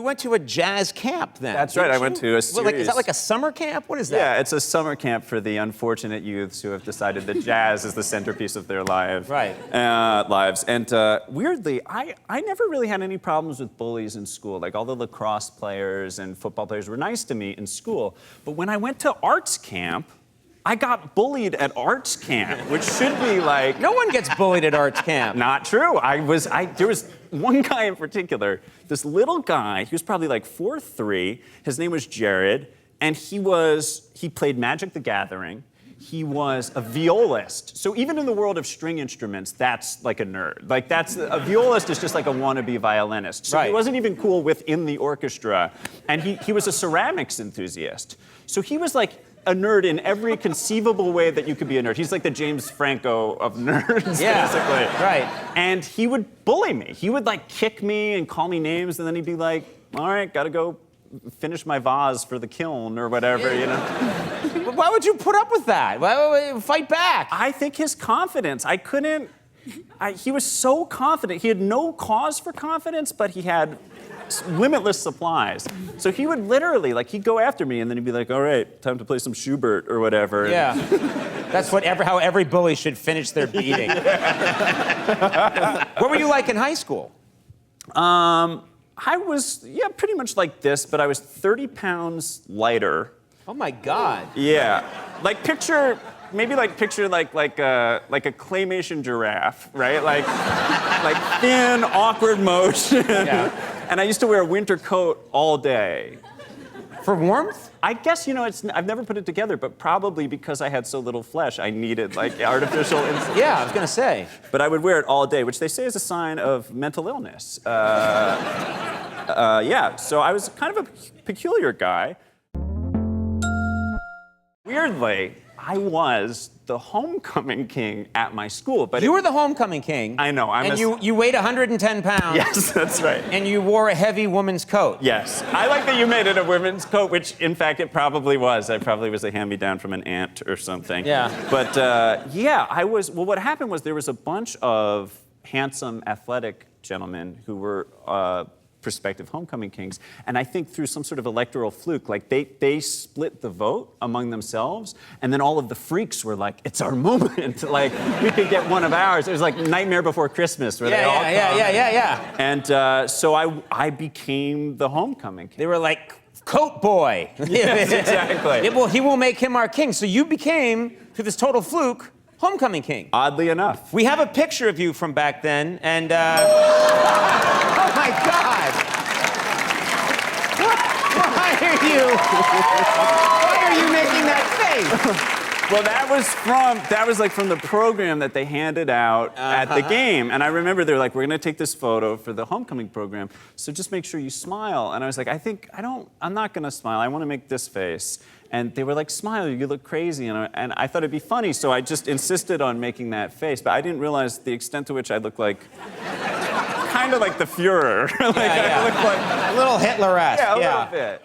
You went to a jazz camp then. That's right. I went to a series. Is that like a summer camp? What is that? Yeah, it's a summer camp for the unfortunate youths who have decided that jazz is the centerpiece of their lives. Right. Lives. And weirdly, I never really had any problems with bullies in school. Like all the lacrosse players and football players were nice to me in school. But when I went to arts camp, I got bullied at arts camp, which should be like... No one gets bullied at arts camp. Not true. There was one guy in particular, this little guy, he was probably like 4'3", his name was Jared, and he played Magic the Gathering. He was a violist. So even in the world of string instruments, that's like a nerd. Like a violist is just like a wannabe violinist. So he wasn't even cool within the orchestra. And he was a ceramics enthusiast. So he was like a nerd in every conceivable way that you could be a nerd. He's like the James Franco of nerds, basically. Right. And he would bully me. He would like kick me and call me names, and then he'd be like, all right, gotta go finish my vase for the kiln or whatever, you know? Why would you put up with that? Why would you fight back? I think his confidence, he was so confident. He had no cause for confidence, but he had limitless supplies. So he would literally, he'd go after me and then he'd be like, all right, time to play some Schubert or whatever. Yeah. That's how every bully should finish their beating. What were you like in high school? I was, pretty much like this, but I was 30 pounds lighter. Oh my God. Yeah. Picture a claymation giraffe, right? Like thin, awkward motion. Yeah. And I used to wear a winter coat all day. For warmth? I guess, I've never put it together, but probably because I had so little flesh, I needed artificial insulation. Yeah, I was gonna say. But I would wear it all day, which they say is a sign of mental illness. So I was kind of a peculiar guy. Weirdly, I was the homecoming king at my school. But you were the homecoming king. I know. You weighed 110 pounds. Yes, that's right. And you wore a heavy woman's coat. Yes. I like that you made it a women's coat, which, in fact, it probably was. I probably was a hand-me-down from an aunt or something. Yeah. But, what happened was there was a bunch of handsome, athletic gentlemen who were prospective homecoming kings, and I think through some sort of electoral fluke, they split the vote among themselves, and then all of the freaks were like, "It's our moment! We could get one of ours." It was like Nightmare Before Christmas, where they all come. Yeah. And so I became the homecoming king. They were like, "Coat boy." Yes, exactly. He will make him our king. So you became, through this total fluke, homecoming king. Oddly enough. We have a picture of you from back then, and oh my God! Why are you making that face? Well, that was from the program that they handed out at the game. And I remember they were like, we're going to take this photo for the homecoming program, so just make sure you smile. And I was like, I'm not going to smile. I want to make this face. And they were like, smile, you look crazy. And I thought it'd be funny, so I just insisted on making that face. But I didn't realize the extent to which I looked like, kind of like the Fuhrer. I looked like a little Hitler-esque. Yeah, a little bit.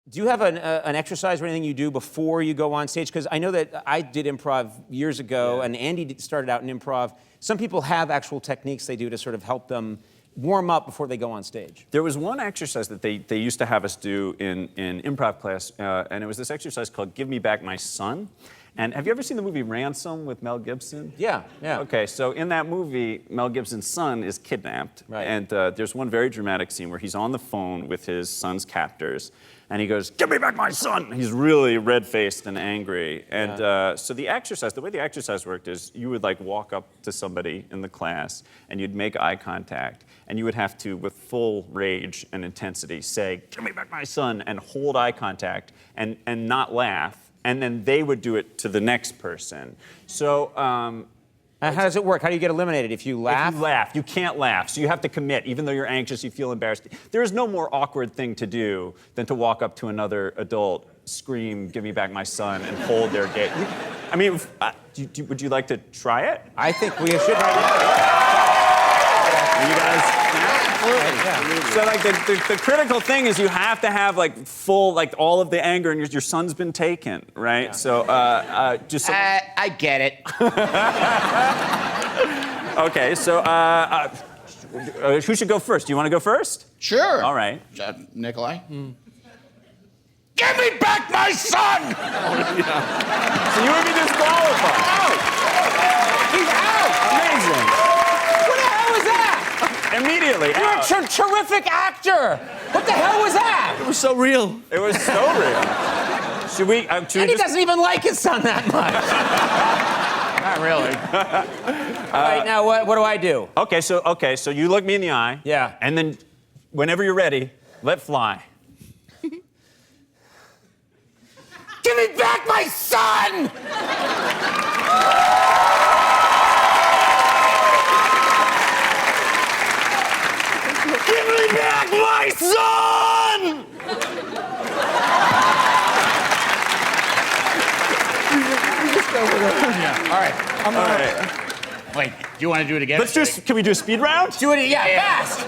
Do you have an exercise or anything you do before you go on stage? Because I know that I did improv years ago, and Andy started out in improv. Some people have actual techniques they do to sort of help them warm up before they go on stage. There was one exercise that they used to have us do in improv class, and it was this exercise called Give Me Back My Son. And have you ever seen the movie Ransom with Mel Gibson? Yeah. Okay, so in that movie, Mel Gibson's son is kidnapped. Right. And there's one very dramatic scene where he's on the phone with his son's captors, and he goes, "Give me back my son!" He's really red-faced and angry. And so the way the exercise worked is you would walk up to somebody in the class, and you'd make eye contact, and you would have to, with full rage and intensity, say, "Give me back my son," and hold eye contact and not laugh. And then they would do it to the next person. So, how does it work? How do you get eliminated? If you laugh? If you laugh, you can't laugh. So you have to commit. Even though you're anxious, you feel embarrassed. There is no more awkward thing to do than to walk up to another adult, scream, "Give me back my son," and hold their gate. I mean, would you like to try it? I think we should right now. You guys? Absolutely. Yeah. So the critical thing is you have to have full all of the anger, and your son's been taken, right? Yeah. So just. I get it. Okay, so Who should go first? Do you want to go first? Sure. All right. Nikolai? Give me back my son! So you would be disqualified. He's out! Amazing. What the hell was that? Immediately You're out. a terrific actor! What the hell was that? It was so real. It was so real. Should we And he just... doesn't even like his son that much. Not really. All right, now what do I do? Okay, so you look me in the eye. Yeah. And then, whenever you're ready, let fly. Give me back my son! Give me back my son! All right. All right. Wait, do you want to do it again? Can we do a speed round? Do it, yeah, fast!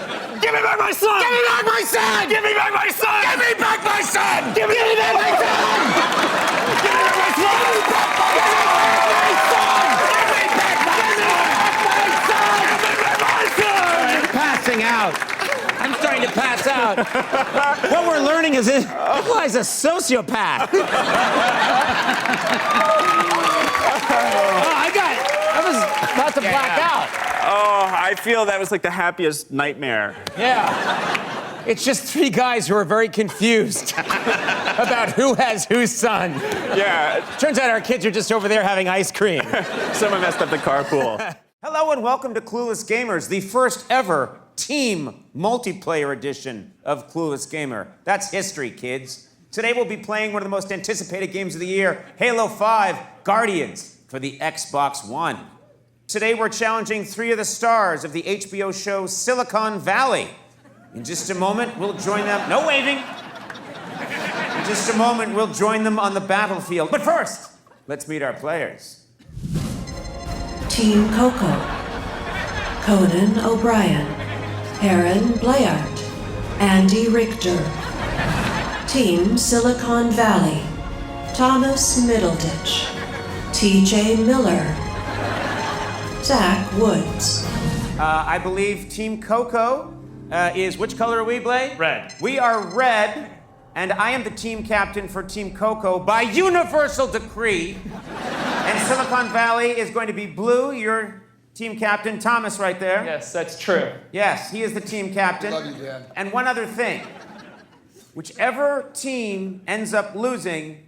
Give me back my son! Give me back my son! Give me back my son! Give me back my son! Give me back my son! Give me back my son! Passing out. I'm starting to pass out. What we're learning is Nikolai's a sociopath. I was about to black out. Oh, I feel that was like the happiest nightmare. Yeah. It's just three guys who are very confused about who has whose son. Yeah, Turns out our kids are just over there having ice cream. someone messed up the carpool. Hello and welcome to Clueless Gamers, the first ever team multiplayer edition of Clueless Gamer. That's history, kids. Today we'll be playing one of the most anticipated games of the year, Halo 5 Guardians for the Xbox One. Today we're challenging three of the stars of the HBO show Silicon Valley. In just a moment, we'll join them. No waving! In just a moment, we'll join them on the battlefield. But first, let's meet our players. Team Coco, Conan O'Brien, Aaron Blayard, Andy Richter. Team Silicon Valley, Thomas Middleditch, TJ Miller, Zach Woods. I believe Team Coco is, which color are we, Blade? Red. We are red, and I am the team captain for Team Coco by universal decree. And Silicon Valley is going to be blue. You're team captain, Thomas, right there. Yes, that's true. Yes, he is the team captain. Love you, Dad. And one other thing. Whichever team ends up losing,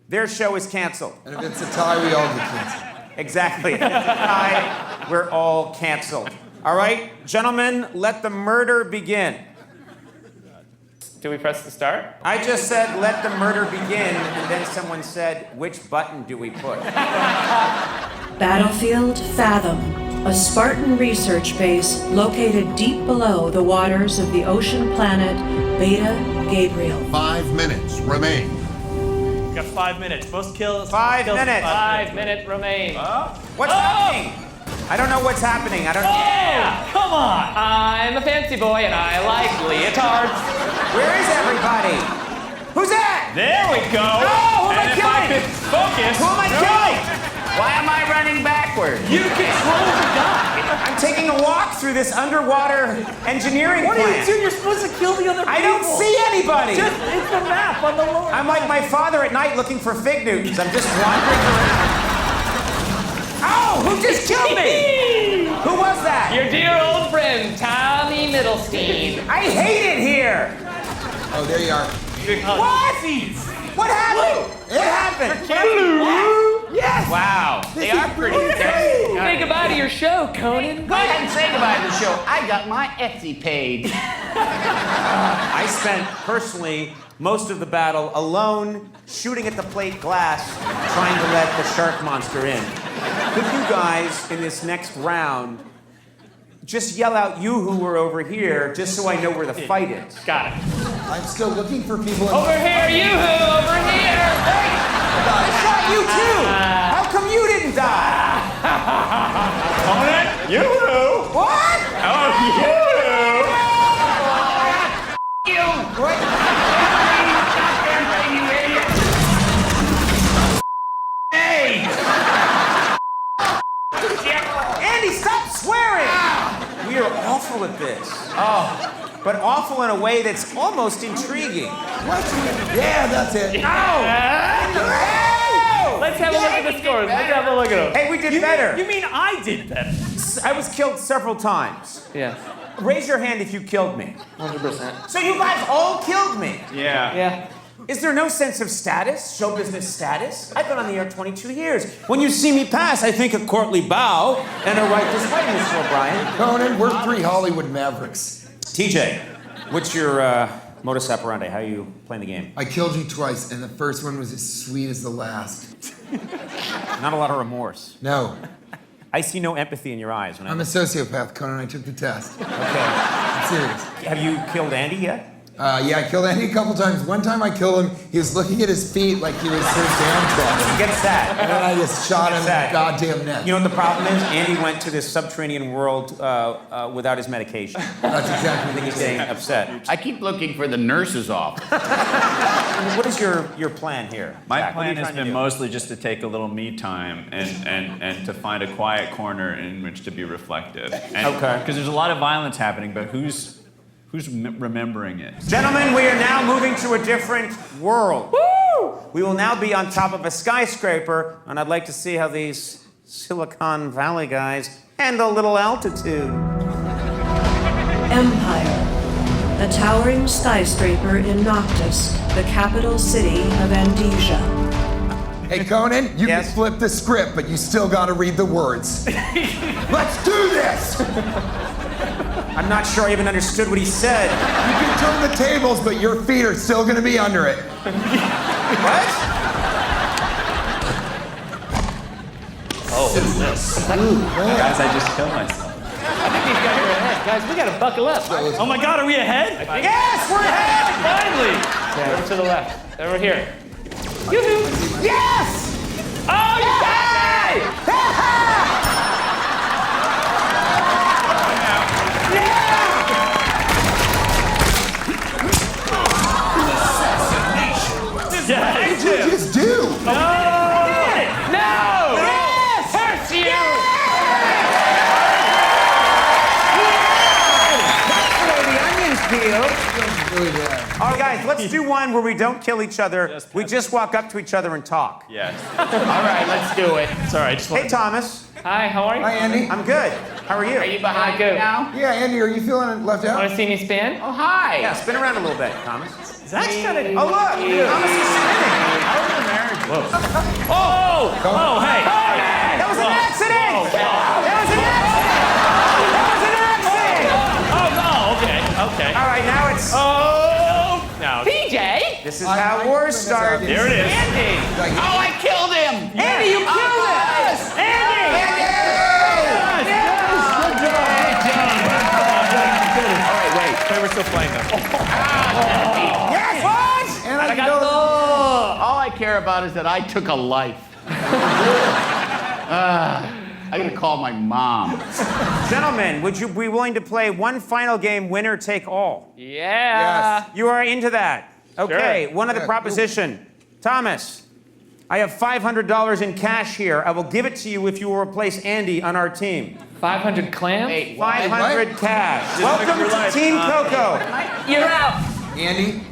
their show is canceled. And if it's a tie, we all get canceled. Exactly. If it's a tie, we're all canceled. All right, gentlemen, let the murder begin. Do we press the start? I just said, let the murder begin, and then someone said, which button do we push? Battlefield Fathom, a Spartan research base located deep below the waters of the ocean planet Beta Gabriel. 5 minutes remain. We've got 5 minutes. Most kills. 5 minutes. 5 minutes remain. What's happening? I don't know what's happening. I don't. Yeah, come on. I'm a fancy boy and I like leotards. Where is everybody? Who's that? There we go. Oh, who am I and if I killing? could focus. Who am I killing? Why am I running backwards? You control the guy. I'm taking a walk through this underwater engineering What are you plant. doing? You're supposed to kill the other people. I don't see anybody. It's the map on the lower. I'm like my father at night looking for fig Newtons. I'm just wandering around. Oh, who just killed me? Who was that? Your dear old friend, Tommy Middlestein. I hate it here. Oh, there you are. What? What happened? What happened? Yes. Wow. They are pretty sexy. Say goodbye to your show, Conan. Go ahead and say goodbye to the show. I got my Etsy page. I spent personally most of the battle alone, shooting at the plate glass, trying to let the shark monster in. Could you guys, in this next round, just yell out you who were over here, just so I know where the fight is? Got it. I'm still looking for people in Over here, you who, over here. I shot you too! How come you didn't die? Conan, you know. What? Oh, you know. You! What? Hey! Andy, stop swearing! We are all awful at this. Oh, but awful in a way that's almost intriguing. What? Yeah, that's it. Let's have a look at the scores. Let's have a look at them. Hey, we did better. You mean I did better? I was killed several times. Yeah. Raise your hand if you killed me. 100%. So you guys all killed me. Yeah. Yeah. Is there no sense of status, show business status? I've been on the air 22 years. When you see me pass, I think a courtly bow and a right this way, Mr. O'Brien. Conan, we're 3 Hollywood Mavericks. TJ, what's your modus operandi? How are you playing the game? I killed you twice, and the first one was as sweet as the last. Not a lot of remorse. No, I see no empathy in your eyes. When I'm a sociopath, Conan. I took the test. Okay. I'm serious. Have you killed Andy yet? Yeah, I killed Andy a couple times. One time I killed him, he was looking at his feet like he was sort of downtrodden. Get sad. And then I just shot him in the Sad. goddamn neck. You know what the problem is? Andy went to this subterranean world without his medication. That's exactly I think he's getting upset. I keep looking for the nurse's office. What is your plan here? My Zach? What are you plan has trying to been do? mostly just to take a little me time and to find a quiet corner in which to be reflective. Okay. Because there's a lot of violence happening, but who's remembering it? Gentlemen, we are now moving to a different world. Woo! We will now be on top of a skyscraper, and I'd like to see how these Silicon Valley guys handle a little altitude. Empire, a towering skyscraper in Noctis, the capital city of Andesia. Hey, Conan, you Yes? can flip the script, but you still gotta read the words. Let's do this! I'm not sure I even understood what he said. You can turn the tables, but your feet are still gonna be under it. What? Guys, I just killed myself. I think these guys are ahead. Guys, we gotta buckle up. Oh my God, are we ahead? Yes, we're ahead! Finally! Okay. Over to the left. Over here. Yoo-hoo! Yes! Oh, you got me! Yeah. What did you just do? No! Yes! Curse you! That's the way the onions peel. Really bad. All right, guys, let's do one where we don't kill each other. We just walk up to each other and talk. Yes. All right, let's do it. Sorry, I just Hey, want Thomas. Hi, how are you? Hi, Andy. I'm good. How are you? Are you behind Good. me now? Yeah, Andy, are you feeling left Want out? to see me spin? Oh, hi. Yeah, spin around a little bit, Thomas. Zach's kind of. Oh, look! Thomas is spinning. Oh, oh, hey. That was an accident! That was an accident! That was an accident! Oh, okay, okay. All right, now it's... Oh, now. PJ? This is how wars start. There it is. Andy! Oh, I killed him. Andy, you killed it! All right, wait. Wait, we're still playing though. Yes! What? And I I got know. All I care about is that I took a life. I gotta call my mom. Gentlemen, would you be willing to play one final game, winner take all? Yeah. Yes. You are into that. Okay, Sure. one other Yeah, proposition. Thomas, I have $500 in cash here. I will give it to you if you will replace Andy on our team. 500 clams? Wait, what? 500 cash. make Welcome your to life, Team huh? Coco. You're out. Andy,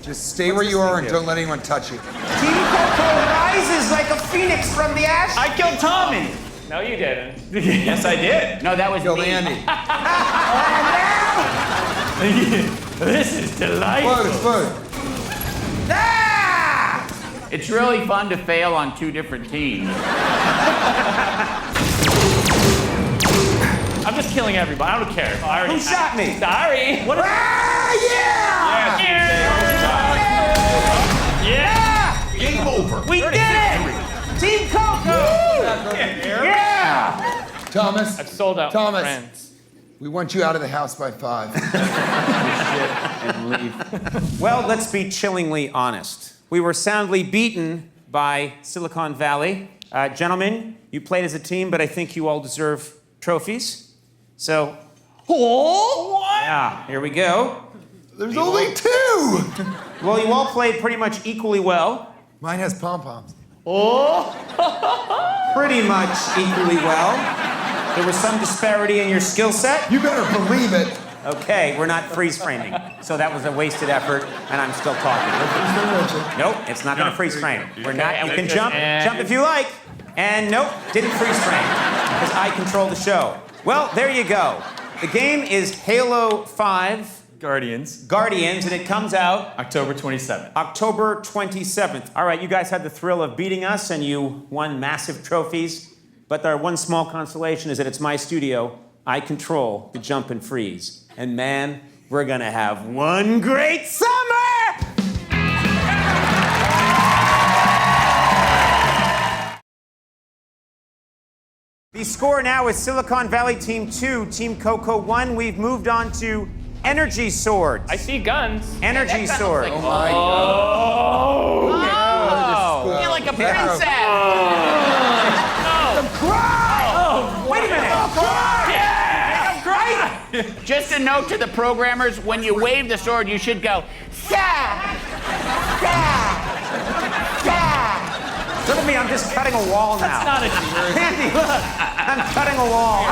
just stay where you are and don't let anyone touch you. Team Coco rises like a phoenix from the ashes. I killed Tommy. No, you didn't. Yes, I did. No, that was Killed me. Andy. This is delightful. Explode. Ah! It's really fun to fail on 2 different teams. I'm just killing everybody. I don't care. I already Who shot me? Sorry. What? Ah, yeah! Yeah. Game over. We did it! Team Coco! Yeah! Thomas, I've sold out Thomas. friends. we want you out of the house by 5. And leave. Well, let's be chillingly honest. We were soundly beaten by Silicon Valley. Gentlemen, you played as a team, but I think you all deserve trophies. So, yeah, here we go. There's only 2! Well, you all played pretty much equally well. Mine has pom-poms. Pretty much equally well. There was some disparity in your skill set? You better believe it. Okay, we're not freeze framing. So that was a wasted effort, and I'm still talking. Nope, it's not going to freeze frame. We're not. You can jump if you like. And nope, didn't freeze frame because I control the show. Well, there you go. The game is Halo 5 Guardians. and it comes out October 27th. October 27th. All right, you guys had the thrill of beating us, and you won massive trophies. But our one small consolation is that it's my studio. I control the jump and freeze. And man, we're gonna have one great summer! The score now is Silicon Valley Team 2, Team Coco 1. We've moved on to Energy Swords. I see guns. Energy Sword. Oh my God. You're like a princess. Wait a minute! Just a note to the programmers, when you wave the sword, you should go, "Sa! Sa! Sa!" Look at me, I'm just cutting a wall now. Not a word. Andy, look, I'm cutting a wall.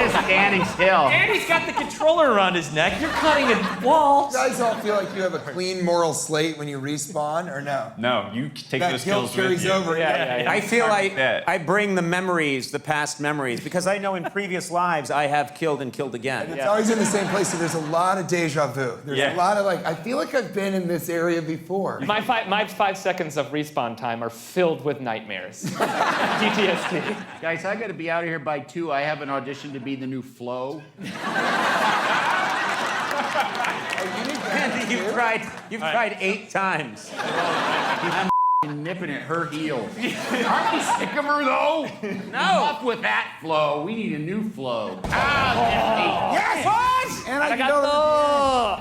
Just standing still. Andy's got the controller around his neck. You're cutting a wall. You guys all feel like you have a clean moral slate when you respawn, or no? No, you take That those guilt skills with carries you. over. Yeah. I feel like bet. I bring the memories, the past memories, because I know in previous lives I have killed and killed again. It's always in the same place, so there's a lot of deja vu. There's Yeah. a lot of I feel like I've been in this area before. My 5 seconds of respawn time are filled with nightmares. PTSD. Guys, I gotta be out of here by 2. I have an audition to be the new Flo. Andy, you've tried 8 times. I'm nipping at her heels. Aren't we sick of her, though? No. Enough with that Flo. We need a new Flo. Yes! What? And I got know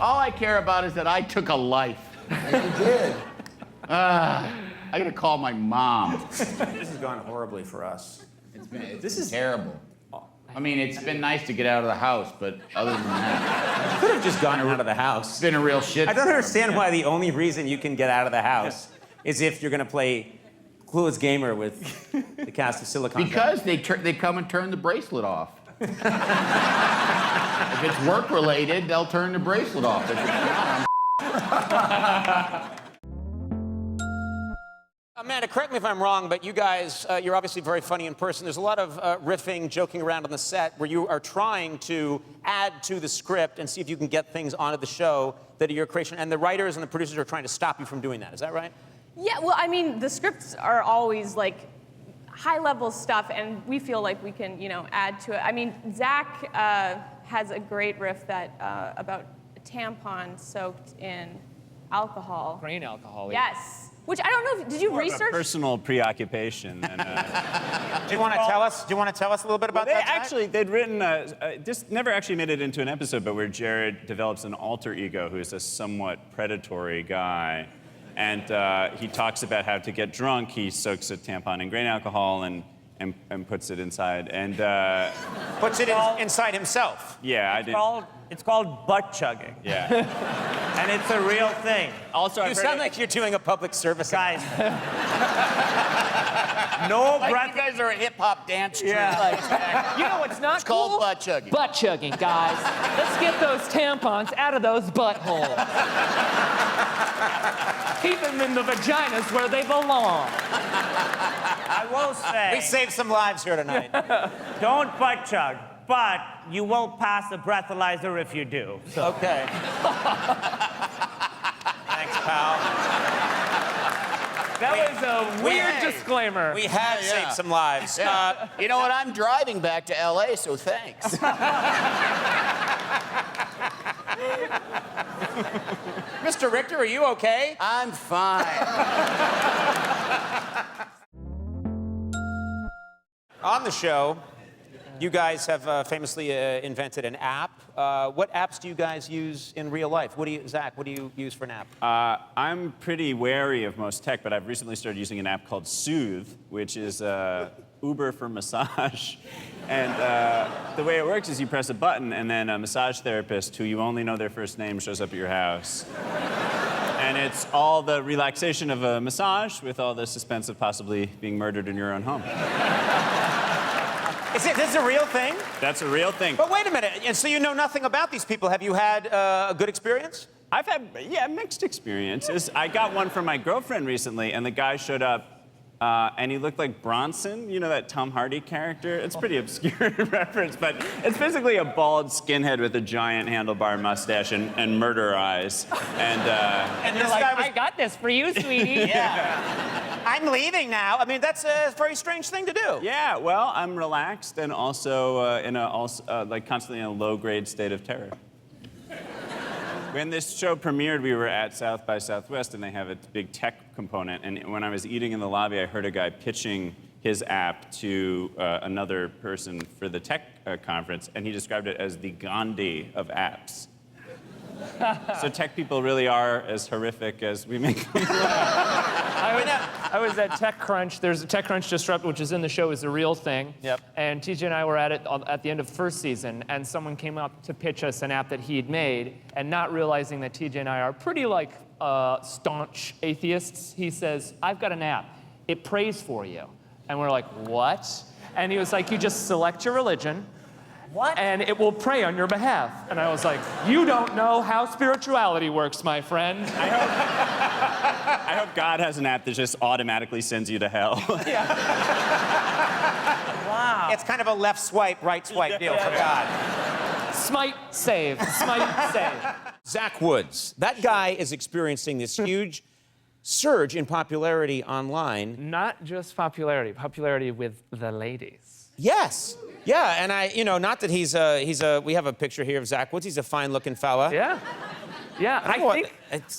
All I care about is that I took a life. you did. I gotta call my mom. This has gone horribly for us. This is terrible. I mean, it's been nice to get out of the house, but other than that, You could have just gotten out of the house. it's been a real shit. I don't understand why the only reason you can get out of the house is if you're going to play Clueless Gamer with the cast of Silicon Valley. Because they come and turn the bracelet off. If it's work related, they'll turn the bracelet off. If it's not, Amanda, correct me if I'm wrong, but you guys, you're obviously very funny in person. There's a lot of riffing, joking around on the set where you are trying to add to the script and see if you can get things onto the show that are your creation. And the writers and the producers are trying to stop you from doing that. Is that right? Yeah, well, I mean, the scripts are always like high-level stuff, and we feel like we can, add to it. I mean, Zach has a great riff that about a tampon soaked in alcohol. Grain alcohol. Yes. Which I don't know. Did you More of a research? personal preoccupation. Than, Do you want to tell us? Do you want to tell us a little bit about that? Zach? they'd written, this never actually made it into an episode, but where Jared develops an alter ego who is a somewhat predatory guy. And he talks about how to get drunk, he soaks a tampon in grain alcohol and puts it inside. And Puts it inside himself. yeah, I didn't. It's called butt chugging, Yeah. and it's a real thing. Also, You sound like you're doing a public service. guys. No like breath. you guys are a hip hop dance troupe. Yeah. You know what's not It's called cool? butt chugging. Butt chugging, guys. Let's get those tampons out of those buttholes. Keep them in the vaginas where they belong. I will We say, saved some lives here tonight. don't butt chug, but you will pass the breathalyzer if you do. So. Okay. Thanks, pal. That was a weird Hey. disclaimer. We have Yeah. saved some lives. Yeah. You know what? I'm driving back to LA, so thanks. Mr. Richter, are you okay? I'm fine. On the show, you guys have famously invented an app. What apps do you guys use in real life? Zach, what do you use for an app? I'm pretty wary of most tech, but I've recently started using an app called Soothe, which is Uber for massage. And the way it works is you press a button, and then a massage therapist who you only know their first name shows up at your house. And it's all the relaxation of a massage with all the suspense of possibly being murdered in your own home. Is This is a real thing? That's a real thing. But wait a minute. And so you know nothing about these people. Have you had a good experience? I've had, mixed experiences. I got one from my girlfriend recently, and the guy showed up, and he looked like Bronson, you know that Tom Hardy character? It's pretty obscure reference, but it's basically a bald skinhead with a giant handlebar mustache and murder eyes. And You're this like, guy was, I got this for you, sweetie. I'm leaving now. I mean, that's a very strange thing to do. Yeah, well, I'm relaxed and also like constantly in a low-grade state of terror. When this show premiered, we were at South by Southwest, and they have a big tech component. And when I was eating in the lobby, I heard a guy pitching his app to another person for the tech conference, and he described it as the Gandhi of apps. So tech people really are as horrific as we make them. I was at TechCrunch. There's a TechCrunch Disrupt, which is in the show, is a real thing. Yep. And TJ and I were at it at the end of the first season, and someone came up to pitch us an app that he'd made, and not realizing that TJ and I are pretty staunch atheists, he says, "I've got an app. It prays for you." And we're like, "What?" And he was like, "You just select your religion. What? And it will pray on your behalf." And I was like, "You don't know how spirituality works, my friend." I hope God has an app that just automatically sends you to hell. Wow. It's kind of a left swipe, right swipe deal for God. Smite, save. Smite, save. Zach Woods. That guy is experiencing this huge surge in popularity online. Not just popularity with the ladies. Yes. Yeah, and not that we have a picture here of Zach Woods. He's a fine-looking fella. Yeah. Yeah, I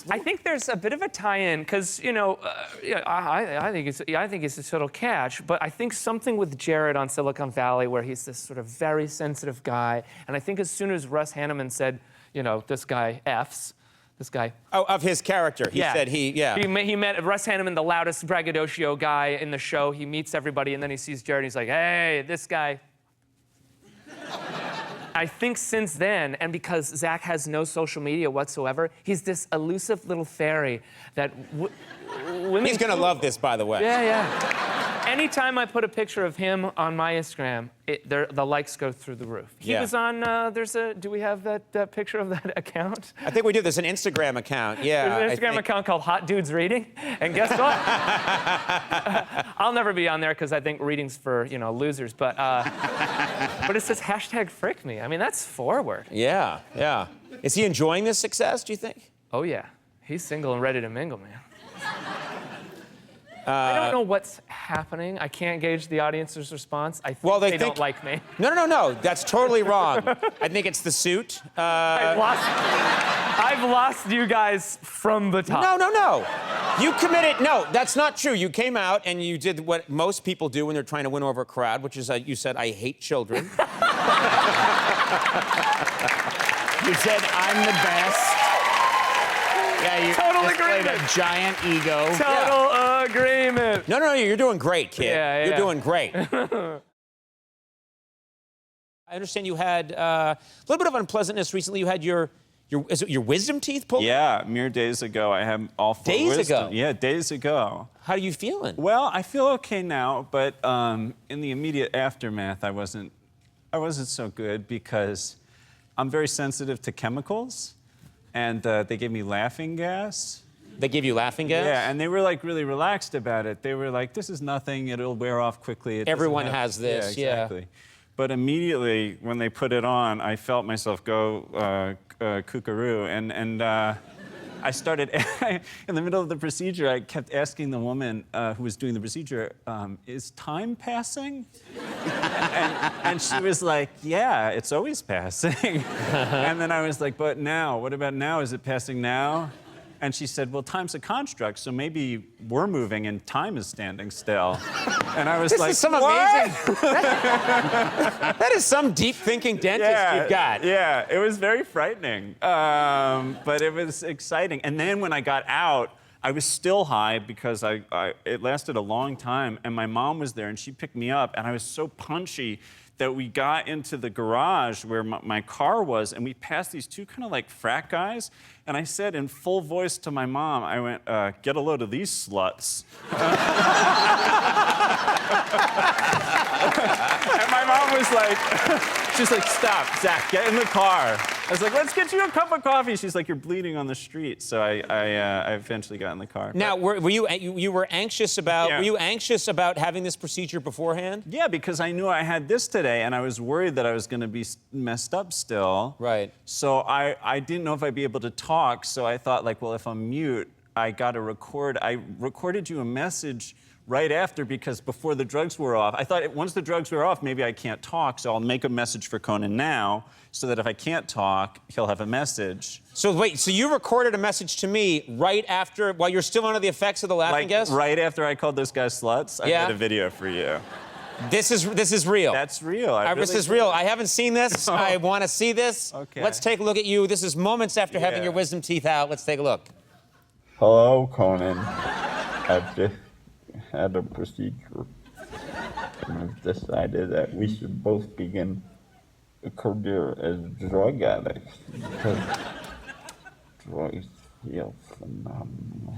I think there's a bit of a tie-in because I think it's this little catch, but I think something with Jared on Silicon Valley where he's this sort of very sensitive guy, and I think as soon as Russ Hanneman said, this guy F's, this guy. Oh, of his character. He said he met Russ Hanneman, the loudest braggadocio guy in the show. He meets everybody, and then he sees Jared, and he's like, "Hey, this guy." I think since then, and because Zach has no social media whatsoever, he's this elusive little fairy that women... He's gonna love this, by the way. Yeah. Anytime I put a picture of him on my Instagram, the likes go through the roof. He was on, do we have that picture of that account? I think we do. There's an Instagram account, yeah. There's an Instagram account called Hot Dudes Reading, and guess what? I'll never be on there because I think reading's for, losers, but it says #FrickMe. I mean, that's forward. Yeah, yeah. Is he enjoying this success, do you think? Oh, yeah. He's single and ready to mingle, man. I don't know what's happening. I can't gauge the audience's response. I think they don't like me. No. That's totally wrong. I think it's the suit. I've lost you guys from the top. No. You committed. No, that's not true. You came out and you did what most people do when they're trying to win over a crowd, which is you said, "I hate children." You said, "I'm the best." Yeah, you Total displayed agreement. a giant ego. Total agreement. No, you're doing great, kid. Yeah. You're doing great. I understand you had a little bit of unpleasantness recently. You had your wisdom teeth pulled? Yeah, mere days ago, I had all four Days wisdom. ago? Yeah, days ago. How are you feeling? Well, I feel okay now, but in the immediate aftermath, I wasn't so good because I'm very sensitive to chemicals, and they gave me laughing gas. They give you laughing gas? Yeah, and they were like really relaxed about it. They were like, "This is nothing. It'll wear off quickly." Everyone has this, yeah. Exactly. But immediately when they put it on, I felt myself go kookaroo, and I started, in the middle of the procedure, I kept asking the woman who was doing the procedure, "Is time passing?" and she was like, "Yeah, it's always passing." And then I was like, "But now, what about now? Is it passing now?" And she said, "Well, time's a construct, so maybe we're moving and time is standing still." And I was This like, is some "What?" amazing. That is some deep thinking dentist you've got. Yeah, it was very frightening, but it was exciting. And then when I got out, I was still high because it lasted a long time, and my mom was there, and she picked me up, and I was so punchy that we got into the garage where my car was, and we passed these two kind of like frat guys, and I said in full voice to my mom, I went, "Get a load of these sluts." And my mom was like, she's like, stop, Zach, get in the car. I was like, let's get you a cup of coffee. She's like, you're bleeding on the street. So I eventually got in the car. Now, were you were anxious about Yeah. were you anxious about having this procedure beforehand? Yeah, because I knew I had this today, and I was worried that I was going to be messed up still. Right. So I didn't know if I'd be able to talk, so I thought, like, well, if I'm mute, I got to record. I recorded you a message right after because before the drugs were off. I thought once the drugs were off, maybe I can't talk, so I'll make a message for Conan now so that if I can't talk, he'll have a message. So wait, so you recorded a message to me right after, while you're still under the effects of the laughing Like, gas? right after I called those guys sluts, I Yeah. made a video for you. This is real. That's real. This is real. I haven't seen this. I want to see this. Okay. Let's take a look at you. This is moments after having Yeah. your wisdom teeth out. Let's take a look. Hello, Conan. I've just had a procedure. And I've decided that we should both begin a career as drug addicts because drugs feel phenomenal.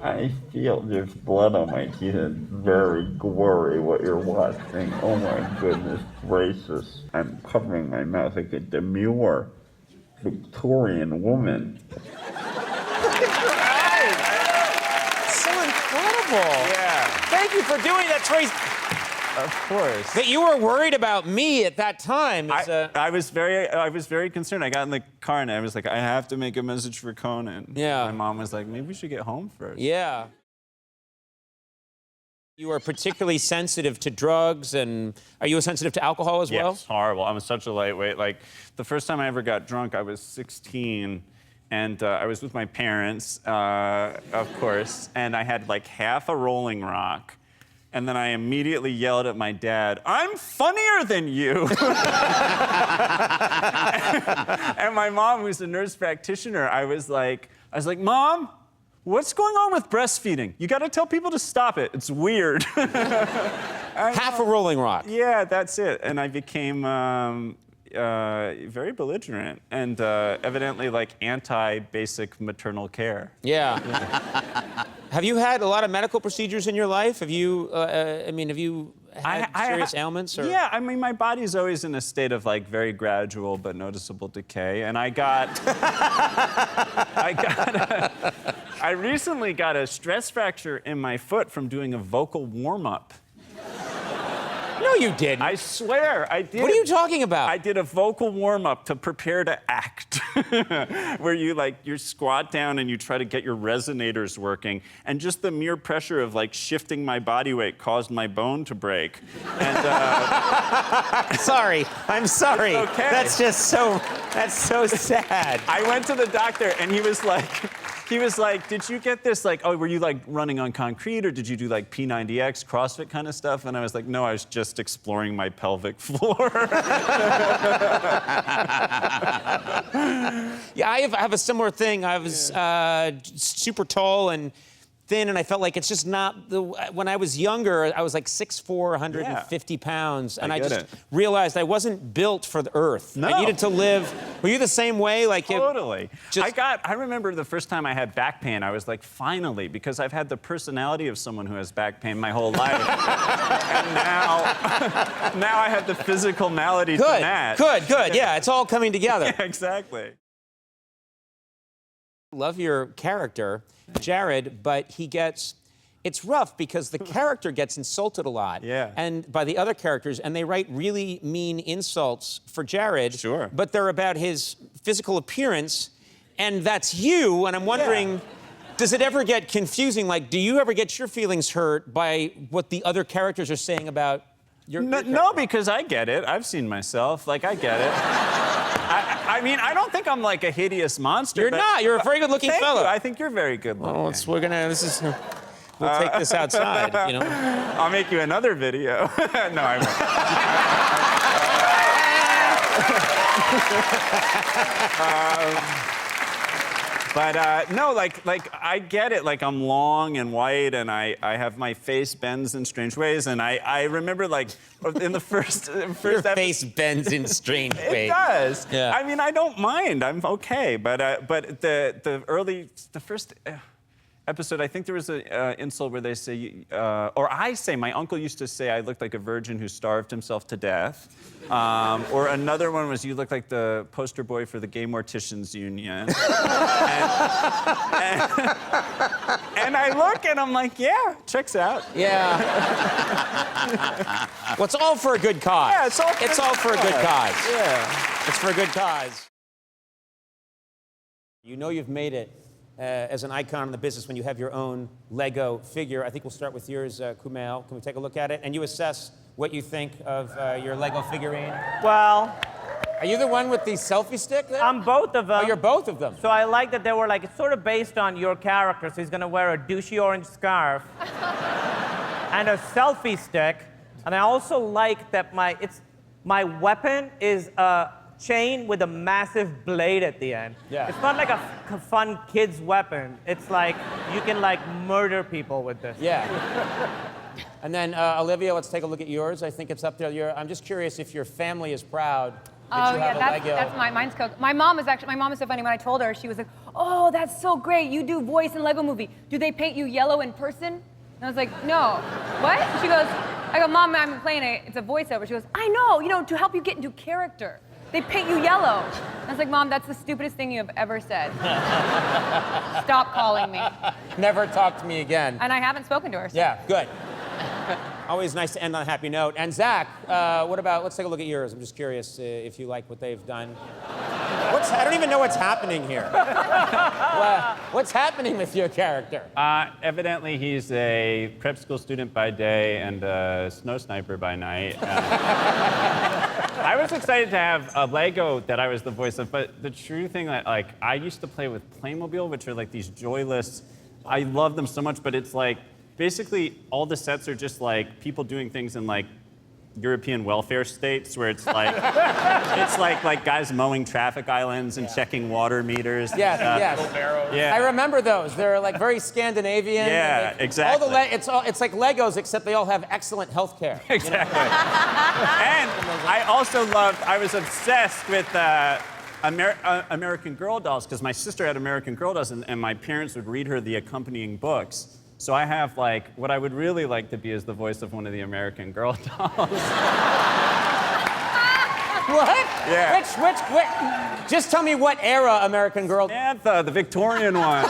I feel there's blood on my teeth. It's very gory what you're watching. Oh my goodness gracious. I'm covering my mouth like a demure Victorian woman. So incredible. Yeah, Thank you for doing that, Trace. of course. That you were worried about me at that time. I was very concerned. I got in the car and I was like, I have to make a message for Conan. Yeah. My mom was like, maybe we should get home first. Yeah. You are particularly sensitive to drugs, and are you sensitive to alcohol as well? Yes, horrible. I'm such a lightweight. Like, the first time I ever got drunk, I was 16, and I was with my parents, of course, and I had like half a Rolling Rock. And then I immediately yelled at my dad, I'm funnier than you. And my mom, who's a nurse practitioner, I was like, Mom, what's going on with breastfeeding? You gotta tell people to stop it. It's weird. Half a Rolling Rock. Yeah, that's it. And I became very belligerent and evidently like anti-basic maternal care. Yeah. Have you had a lot of medical procedures in your life? Have you, have you had serious ailments? Or? Yeah, I mean, my body's always in a state of like very gradual but noticeable decay. And I recently got a stress fracture in my foot from doing a vocal warm-up. No, you didn't. I swear, I did. What are you talking about? I did a vocal warm-up to prepare to act, where you squat down and you try to get your resonators working, and just the mere pressure of like shifting my body weight caused my bone to break. And Sorry, I'm sorry. It's okay. That's so sad. I went to the doctor, and he was like, did you get this, like, oh, were you like running on concrete, or did you do like P90X, CrossFit kind of stuff? And I was like, no, I was just exploring my pelvic floor. Yeah, I have a similar thing. I was super tall and thin, and I felt like it's just not when I was younger, I was like 6'4", 150 pounds, and I get just it. realized I wasn't built for the earth. No. I needed to live. Were you the same way? Like Totally. I remember the first time I had back pain, I was like, finally, because I've had the personality of someone who has back pain my whole life. And now I have the physical malady to match. Good. Yeah, it's all coming together. Yeah, exactly. Love your character, Jared, but it's rough because the character gets insulted a lot. Yeah. And by the other characters, and they write really mean insults for Jared. Sure. But they're about his physical appearance, and that's you, and I'm wondering, does it ever get confusing? Like, do you ever get your feelings hurt by what the other characters are saying about your No, because I get it. I've seen myself. Like, I get it. I mean, I don't think I'm like a hideous monster. You're but, not. You're a very good-looking thank fellow. You. I think you're very good looking. Well, we'll take this outside, you know? I'll make you another video. No, I won't. But no, like I get it. Like, I'm long and white, and I have my face bends in strange ways. And I remember, like, in the first Your face bends in strange ways. It does. Yeah. I mean, I don't mind. I'm okay. But episode, I think there was an insult where they say, or I say, my uncle used to say I looked like a virgin who starved himself to death. Or another one was you look like the poster boy for the Gay Morticians Union. And I look and I'm like, yeah, checks out. Yeah. Well, it's all for a good cause. Yeah, it's all for a good cause. Yeah. It's for a good cause. You know you've made it as an icon in the business when you have your own Lego figure. I think we'll start with yours, Kumail. Can we take a look at it? And you assess what you think of your Lego figurine. Well, Are you the one with the selfie stick there? I'm both of them. Oh, you're both of them. So I like that they were like, it's sort of based on your character. So he's gonna wear a douchey orange scarf and a selfie stick. And I also like that my weapon is a chain with a massive blade at the end. Yeah. It's not like a fun kid's weapon. It's like you can like murder people with this. Yeah. And then Olivia, let's take a look at yours. I think it's up there. I'm just curious if your family is proud that you have a Lego. That's mine's Coke. My mom is so funny. When I told her, she was like, "Oh, that's so great. You do voice in Lego Movie. Do they paint you yellow in person?" And I was like, "No." What? She goes, I go, "Mom, I'm playing it. It's a voiceover." She goes, "I know. To help you get into character. They paint you yellow." And I was like, "Mom, that's the stupidest thing you have ever said. Stop calling me." Never talk to me again. And I haven't spoken to her. So. Yeah, good. Always nice to end on a happy note. And Zach, what about, let's take a look at yours. I'm just curious if you like what they've done. I don't even know what's happening here. What's happening with your character? Evidently, he's a prep school student by day and a snow sniper by night. I was excited to have a Lego that I was the voice of, but the true thing that, I used to play with Playmobil, which are like these joyless, I love them so much, but it's like, basically, all the sets are just like people doing things in like European welfare states where it's like it's like guys mowing traffic islands and checking water meters. Yes, yes. Yeah. I remember those. They're like very Scandinavian. Yeah, exactly. It's like Legos, except they all have excellent health care. Exactly. And I was obsessed with American Girl dolls because my sister had American Girl dolls and my parents would read her the accompanying books. So I have what I would really like to be is the voice of one of the American Girl dolls. What? Yeah. Which? Just tell me what era American Girl. Samantha, the Victorian one.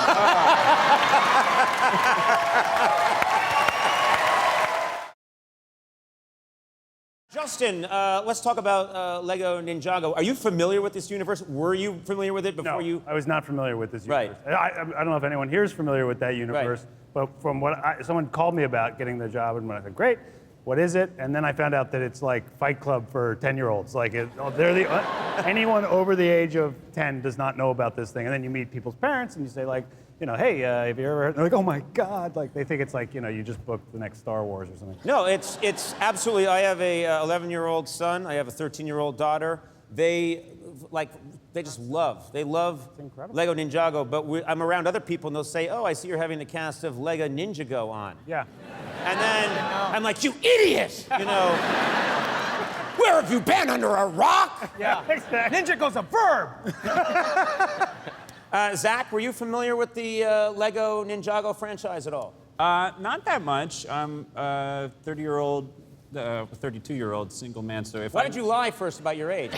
Justin, let's talk about Lego Ninjago. Are you familiar with this universe? Were you familiar with it before you? I was not familiar with this Right. universe. I don't know if anyone here is familiar with that universe, but from what someone called me about getting the job, and I said, great, what is it? And then I found out that it's like Fight Club for 10-year-olds. Anyone over the age of 10 does not know about this thing. And then you meet people's parents and you say hey, have you ever heard? They're like, oh my God. They think it's like, you just booked the next Star Wars or something. No, it's absolutely. I have a 11-year-old son. I have a 13-year-old daughter. They just love Lego Ninjago. But I'm around other people and they'll say, oh, I see you're having the cast of Lego Ninjago on. Yeah. And then I'm like, you idiot! Where have you been, under a rock? Yeah, exactly. Ninjago's a verb. Zach, were you familiar with the Lego Ninjago franchise at all? Not that much. I'm a 32-year-old single man. So Why did you lie first about your age?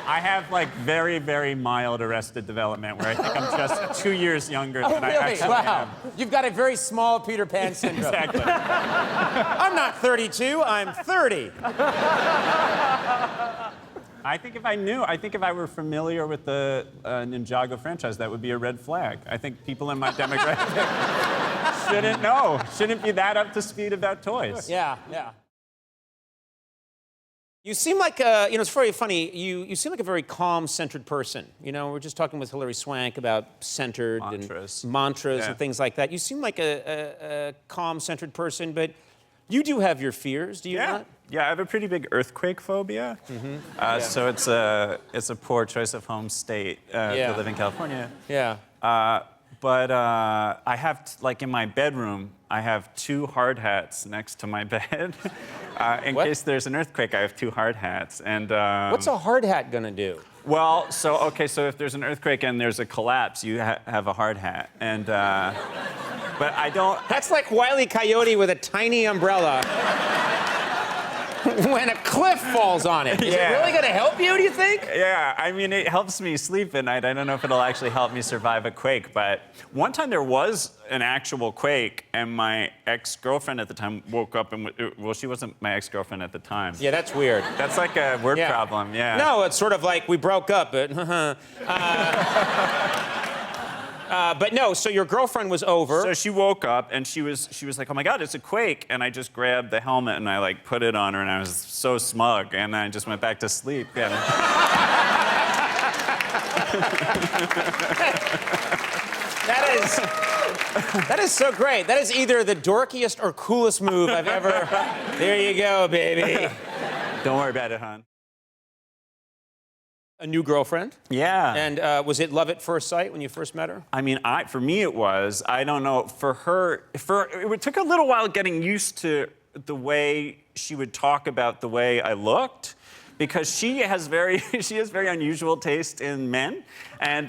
I have very, very mild arrested development where I think I'm just 2 years younger than I actually am. You've got a very small Peter Pan syndrome. Exactly. I'm not 32, I'm 30. I think if I were familiar with the Ninjago franchise, that would be a red flag. I think people in my demographic shouldn't be that up to speed about toys. Yeah. You seem like, it's very funny, you seem like a very calm, centered person. We're just talking with Hilary Swank about centered Mantras. and mantras Yeah. and things like that. You seem like a calm, centered person, but you do have your fears, do you not? Yeah, I have a pretty big earthquake phobia. Mm-hmm. So it's a poor choice of home state to live in California. Yeah. But I have, in my bedroom, I have 2 hard hats next to my bed. In case there's an earthquake, I have 2 hard hats. And What's a hard hat gonna do? well, so if there's an earthquake and there's a collapse, you have a hard hat. And but I don't. That's like Wile E. Coyote with a tiny umbrella. When a cliff falls on it. Is it really gonna help you, do you think? Yeah, I mean, it helps me sleep at night. I don't know if it'll actually help me survive a quake, but one time there was an actual quake, and my ex-girlfriend at the time woke up and, well, she wasn't my ex-girlfriend at the time. Yeah, that's weird. That's like a word problem, yeah. No, it's sort of like we broke up, but but no, so your girlfriend was over. So she woke up and she was like, oh my God, it's a quake. And I just grabbed the helmet and I like put it on her and I was so smug and I just went back to sleep. Yeah. That is so great. That is either the dorkiest or coolest move I've ever. There you go, baby. Don't worry about it, hon. A new girlfriend? Yeah. And was it love at first sight when you first met her? I mean, for me it was. I don't know. For her, it took a little while getting used to the way she would talk about the way I looked, because she has very unusual taste in men, and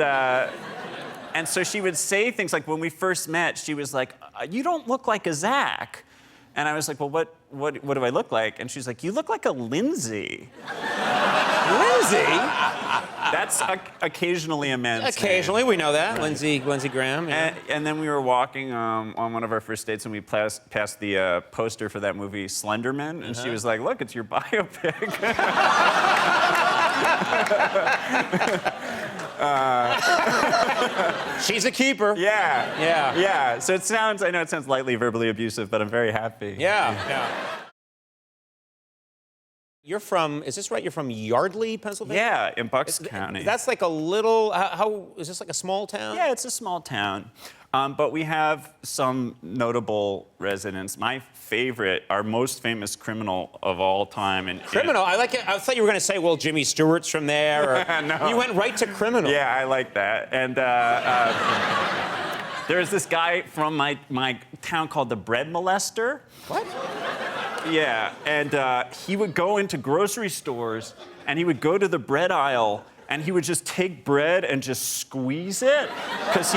so she would say things like, when we first met, she was like, "You don't look like a Zach," and I was like, "Well, what do I look like?" And she's like, "You look like a Lindsay." Lindsay? That's occasionally a man's Occasionally, name. we know that. Lindsey Graham. Yeah. And then we were walking on one of our first dates, and we passed the poster for that movie, Slenderman, and she was like, "Look, it's your biopic." She's a keeper. Yeah. Yeah. Yeah. So I know it sounds lightly verbally abusive, but I'm very happy. Yeah. You're from, is this right? You're from Yardley, Pennsylvania? Yeah, in Bucks County. That's like a little, how is this like a small town? Yeah, it's a small town. But we have some notable residents. My favorite, our most famous criminal of all time. Criminal? I like it. I thought you were going to say, well, Jimmy Stewart's from there. Or, no. You went right to criminal. Yeah, I like that. And there's this guy from my town called the Bread Molester. What? Yeah, and he would go into grocery stores, and he would go to the bread aisle, and he would just take bread and just squeeze it, because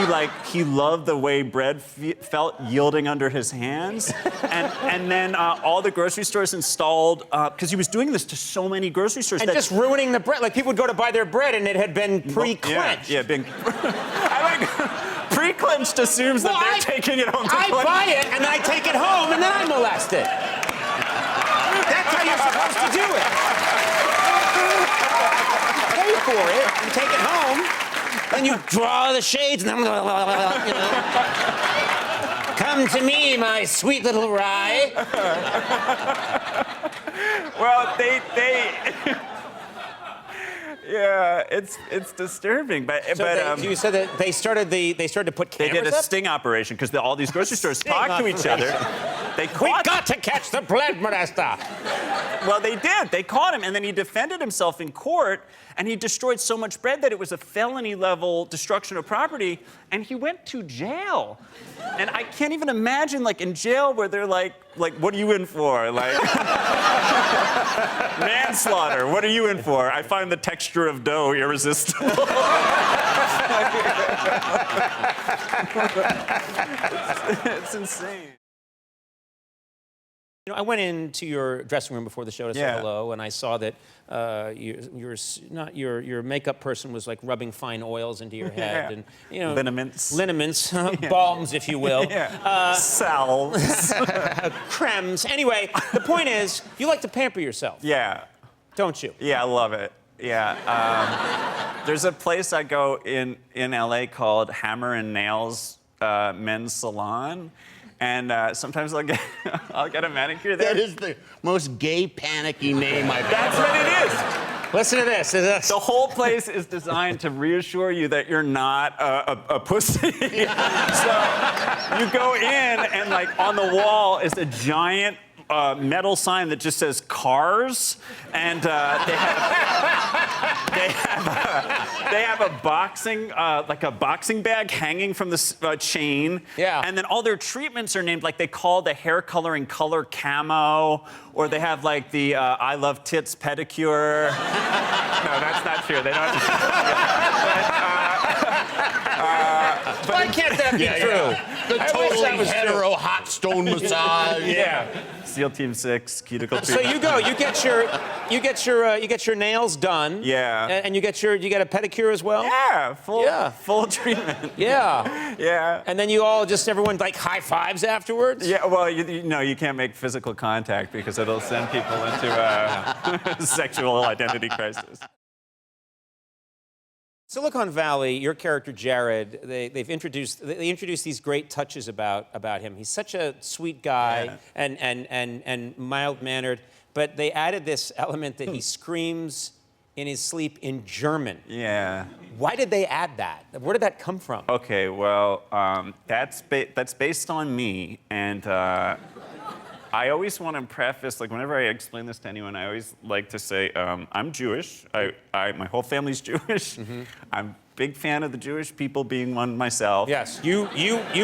he loved the way bread felt yielding under his hands. And then all the grocery stores installed, because he was doing this to so many grocery stores. And just ruining the bread. Like people would go to buy their bread, and it had been pre-clenched. Yeah, pre-clenched assumes that they're taking it home to cleanse. I buy it, and then I take it home, and then I molest it. That's how you're supposed to do it. Pay for it, you take it home, then you draw the shades, and then, you know. Come to me, my sweet little rye. Well, they yeah, it's disturbing, but you said that they started to put cameras They did a up? sting operation because all these grocery stores talk to each other. We got to catch the bread molester. Well, they did. They caught him, and then he defended himself in court, and he destroyed so much bread that it was a felony-level destruction of property, and he went to jail. And I can't even imagine, like, in jail where they're like, what are you in for? Like, manslaughter, what are you in for? I find the texture of dough irresistible. It's insane. You know, I went into your dressing room before the show to say hello, and I saw that your makeup person was like rubbing fine oils into your head, and you know, liniments, balms, if you will, salves, cremes. Anyway, the point is, you like to pamper yourself. Yeah. Don't you? Yeah, I love it. Yeah. There's a place I go in LA called Hammer and Nails Men's Salon. And sometimes I'll get a manicure there. That is the most gay, panicky name I've ever That's what it is. Listen to this. The whole place is designed to reassure you that you're not a pussy. So you go in, and like on the wall is a giant a metal sign that just says cars, and they have a boxing like a boxing bag hanging from the chain. Yeah. And then all their treatments are named, like they call the hair coloring color camo, or they have like the I love tits pedicure. No, that's not true. They don't. Why can't that be true? The totally hetero hot stone massage. Yeah. SEAL Team 6, cuticle So treatment. you go, you get your nails done. Yeah. And you get a pedicure as well. Yeah, Yeah. full treatment. Yeah. Yeah. And then everyone like high fives afterwards. Yeah, well, you can't make physical contact because it'll send people into a sexual identity crisis. Silicon Valley, your character Jared, they introduced these great touches about him. He's such a sweet guy and mild-mannered, but they added this element that he screams in his sleep in German. Yeah. Why did they add that? Where did that come from? Okay, well, that's based on me, and I always want to preface, like, whenever I explain this to anyone, I always like to say, I'm Jewish. My whole family's Jewish. Mm-hmm. I'm a big fan of the Jewish people, being one myself. Yes, you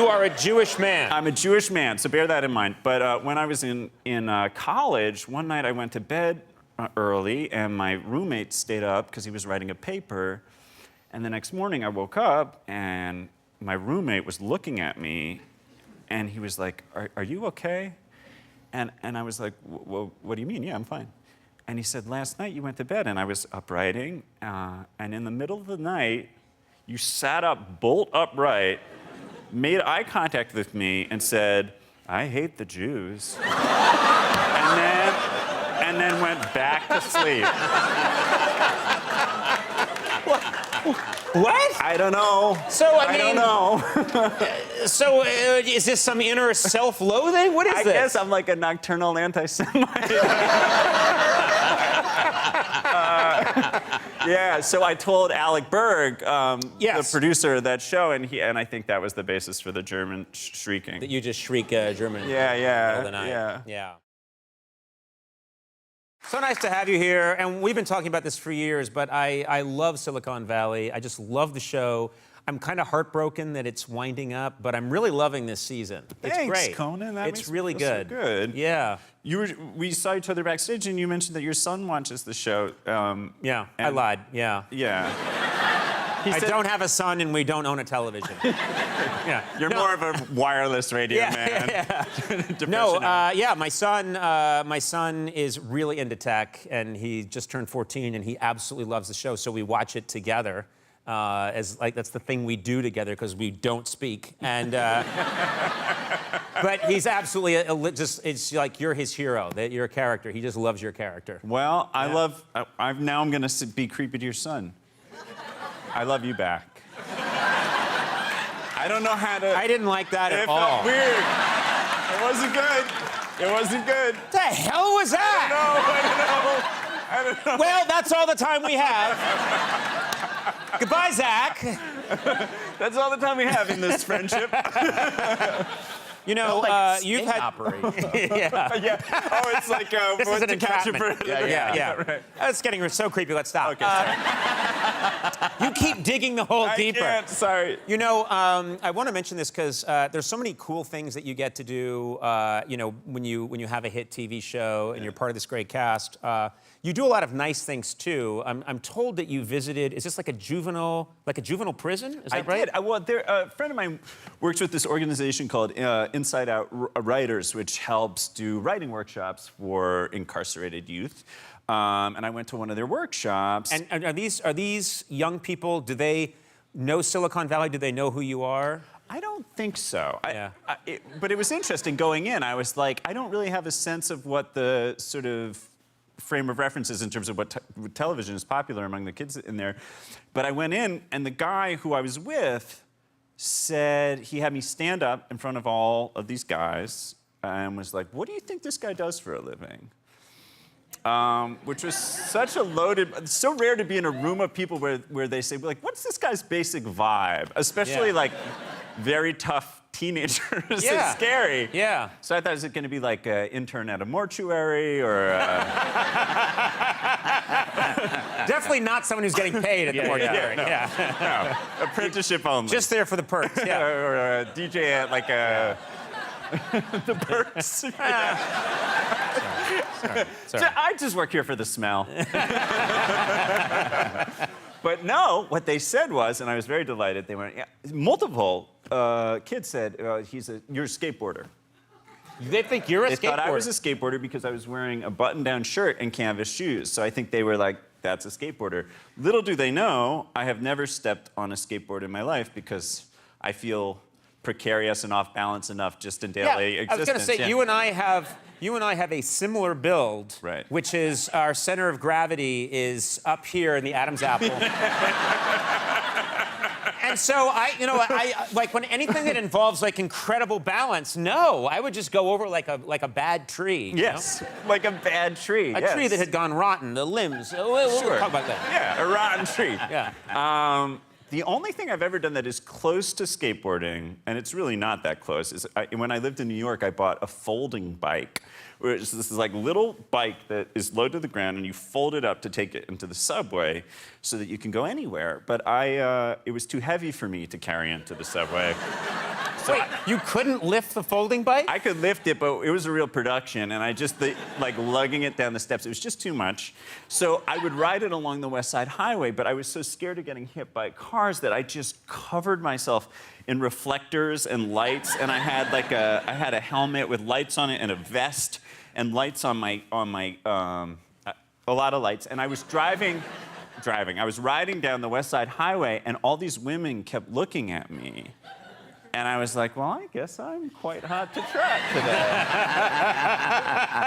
are a Jewish man. I'm a Jewish man, so bear that in mind. But when I was in college, one night I went to bed early, and my roommate stayed up because he was writing a paper. And the next morning I woke up, and my roommate was looking at me, and he was like, are you okay? And I was like, well, what do you mean? Yeah, I'm fine. And he said, last night you went to bed, and I was up writing, and in the middle of the night, you sat up bolt upright, made eye contact with me, and said, I hate the Jews. and then went back to sleep. What? I don't know. So, I don't know. So, is this some inner self-loathing? What is I this? guess I'm like a nocturnal anti-Semite. Yeah, so I told Alec Berg, Yes. the producer of that show, and I think that was the basis for the German shrieking. That you just shriek German. Yeah, yeah, Middle of the night. yeah. Yeah. So nice to have you here, and we've been talking about this for years, but I love Silicon Valley. I just love the show. I'm kind of heartbroken that it's winding up, but I'm really loving this season. It's Thanks, great. Conan. That it's makes me really feel so good. good. Yeah. We saw each other backstage, and you mentioned that your son watches the show. Yeah, I lied. Yeah. Yeah. I don't have a son, and we don't own a television. Yeah. You're more of a wireless radio man. No, yeah, my son is really into tech, and he just turned 14, and he absolutely loves the show. So we watch it together, as like that's the thing we do together because we don't speak. And but he's absolutely it's like you're his hero, that you're a character. He just loves your character. Well, now I'm gonna be creepy to your son. I love you back. I don't know how to. I didn't like that at all. It felt weird. It wasn't good. It wasn't good. What the hell was that? I don't know. Well, that's all the time we have. Goodbye, Zach. That's all the time we have in this friendship. You know, you've had. Yeah. Yeah. Oh, it's like This is an to catch a entrapment. predator. Yeah. Right. That's getting so creepy. Let's stop. Okay, sorry. You keep digging the hole deeper. I can't, sorry. You know, I want to mention this because there's so many cool things that you get to do. You know, when you have a hit TV show and you're part of this great cast. You do a lot of nice things too. I'm told that you visited. Is this like a juvenile prison? Is that right? I did. Well, a friend of mine works with this organization called Inside Out Writers, which helps do writing workshops for incarcerated youth. And I went to one of their workshops. And are these young people? Do they know Silicon Valley? Do they know who you are? I don't think so. Yeah. But it was interesting going in. I was like, I don't really have a sense of what the sort of frame of reference is in terms of what television is popular among the kids in there. But I went in, and the guy who I was with said he had me stand up in front of all of these guys and was like, what do you think this guy does for a living? Which was such a loaded, it's so rare to be in a room of people where they say, like, what's this guy's basic vibe? Especially like very tough teenagers Yeah. is scary. Yeah. So I thought, is it going to be like an intern at a mortuary or? Definitely not someone who's getting paid at the mortuary. Yeah. No, apprenticeship only. Just there for the perks. Yeah. or a DJ at like a. The perks. Sorry. I just work here for the smell. But no, what they said was, and I was very delighted. They went, yeah, multiple kids said, you're a skateboarder. They think you're a skateboarder. They thought I was a skateboarder because I was wearing a button-down shirt and canvas shoes. So I think they were like, that's a skateboarder. Little do they know, I have never stepped on a skateboard in my life because I feel precarious and off balance enough just in daily existence. I was going to say, you and I have a similar build, right. Which is our center of gravity is up here in the Adam's apple. And so I like when anything that involves like incredible balance, no, I would just go over like a bad tree. Yes, like a bad tree. A tree that had gone rotten, the limbs. We'll talk about that. Yeah, a rotten tree. Yeah. The only thing I've ever done that is close to skateboarding, and it's really not that close, is when I lived in New York, I bought a folding bike. This is like little bike that is low to the ground, and you fold it up to take it into the subway so that you can go anywhere. But it was too heavy for me to carry into the subway. So Wait, you couldn't lift the folding bike? I could lift it, but it was a real production, and I just, like, lugging it down the steps, it was just too much. So I would ride it along the West Side Highway, but I was so scared of getting hit by cars that I just covered myself in reflectors and lights, and I had a helmet with lights on it and a vest and lights on my a lot of lights, and I was driving. I was riding down the West Side Highway, and all these women kept looking at me. And I was like, well, I guess I'm quite hot to trot today.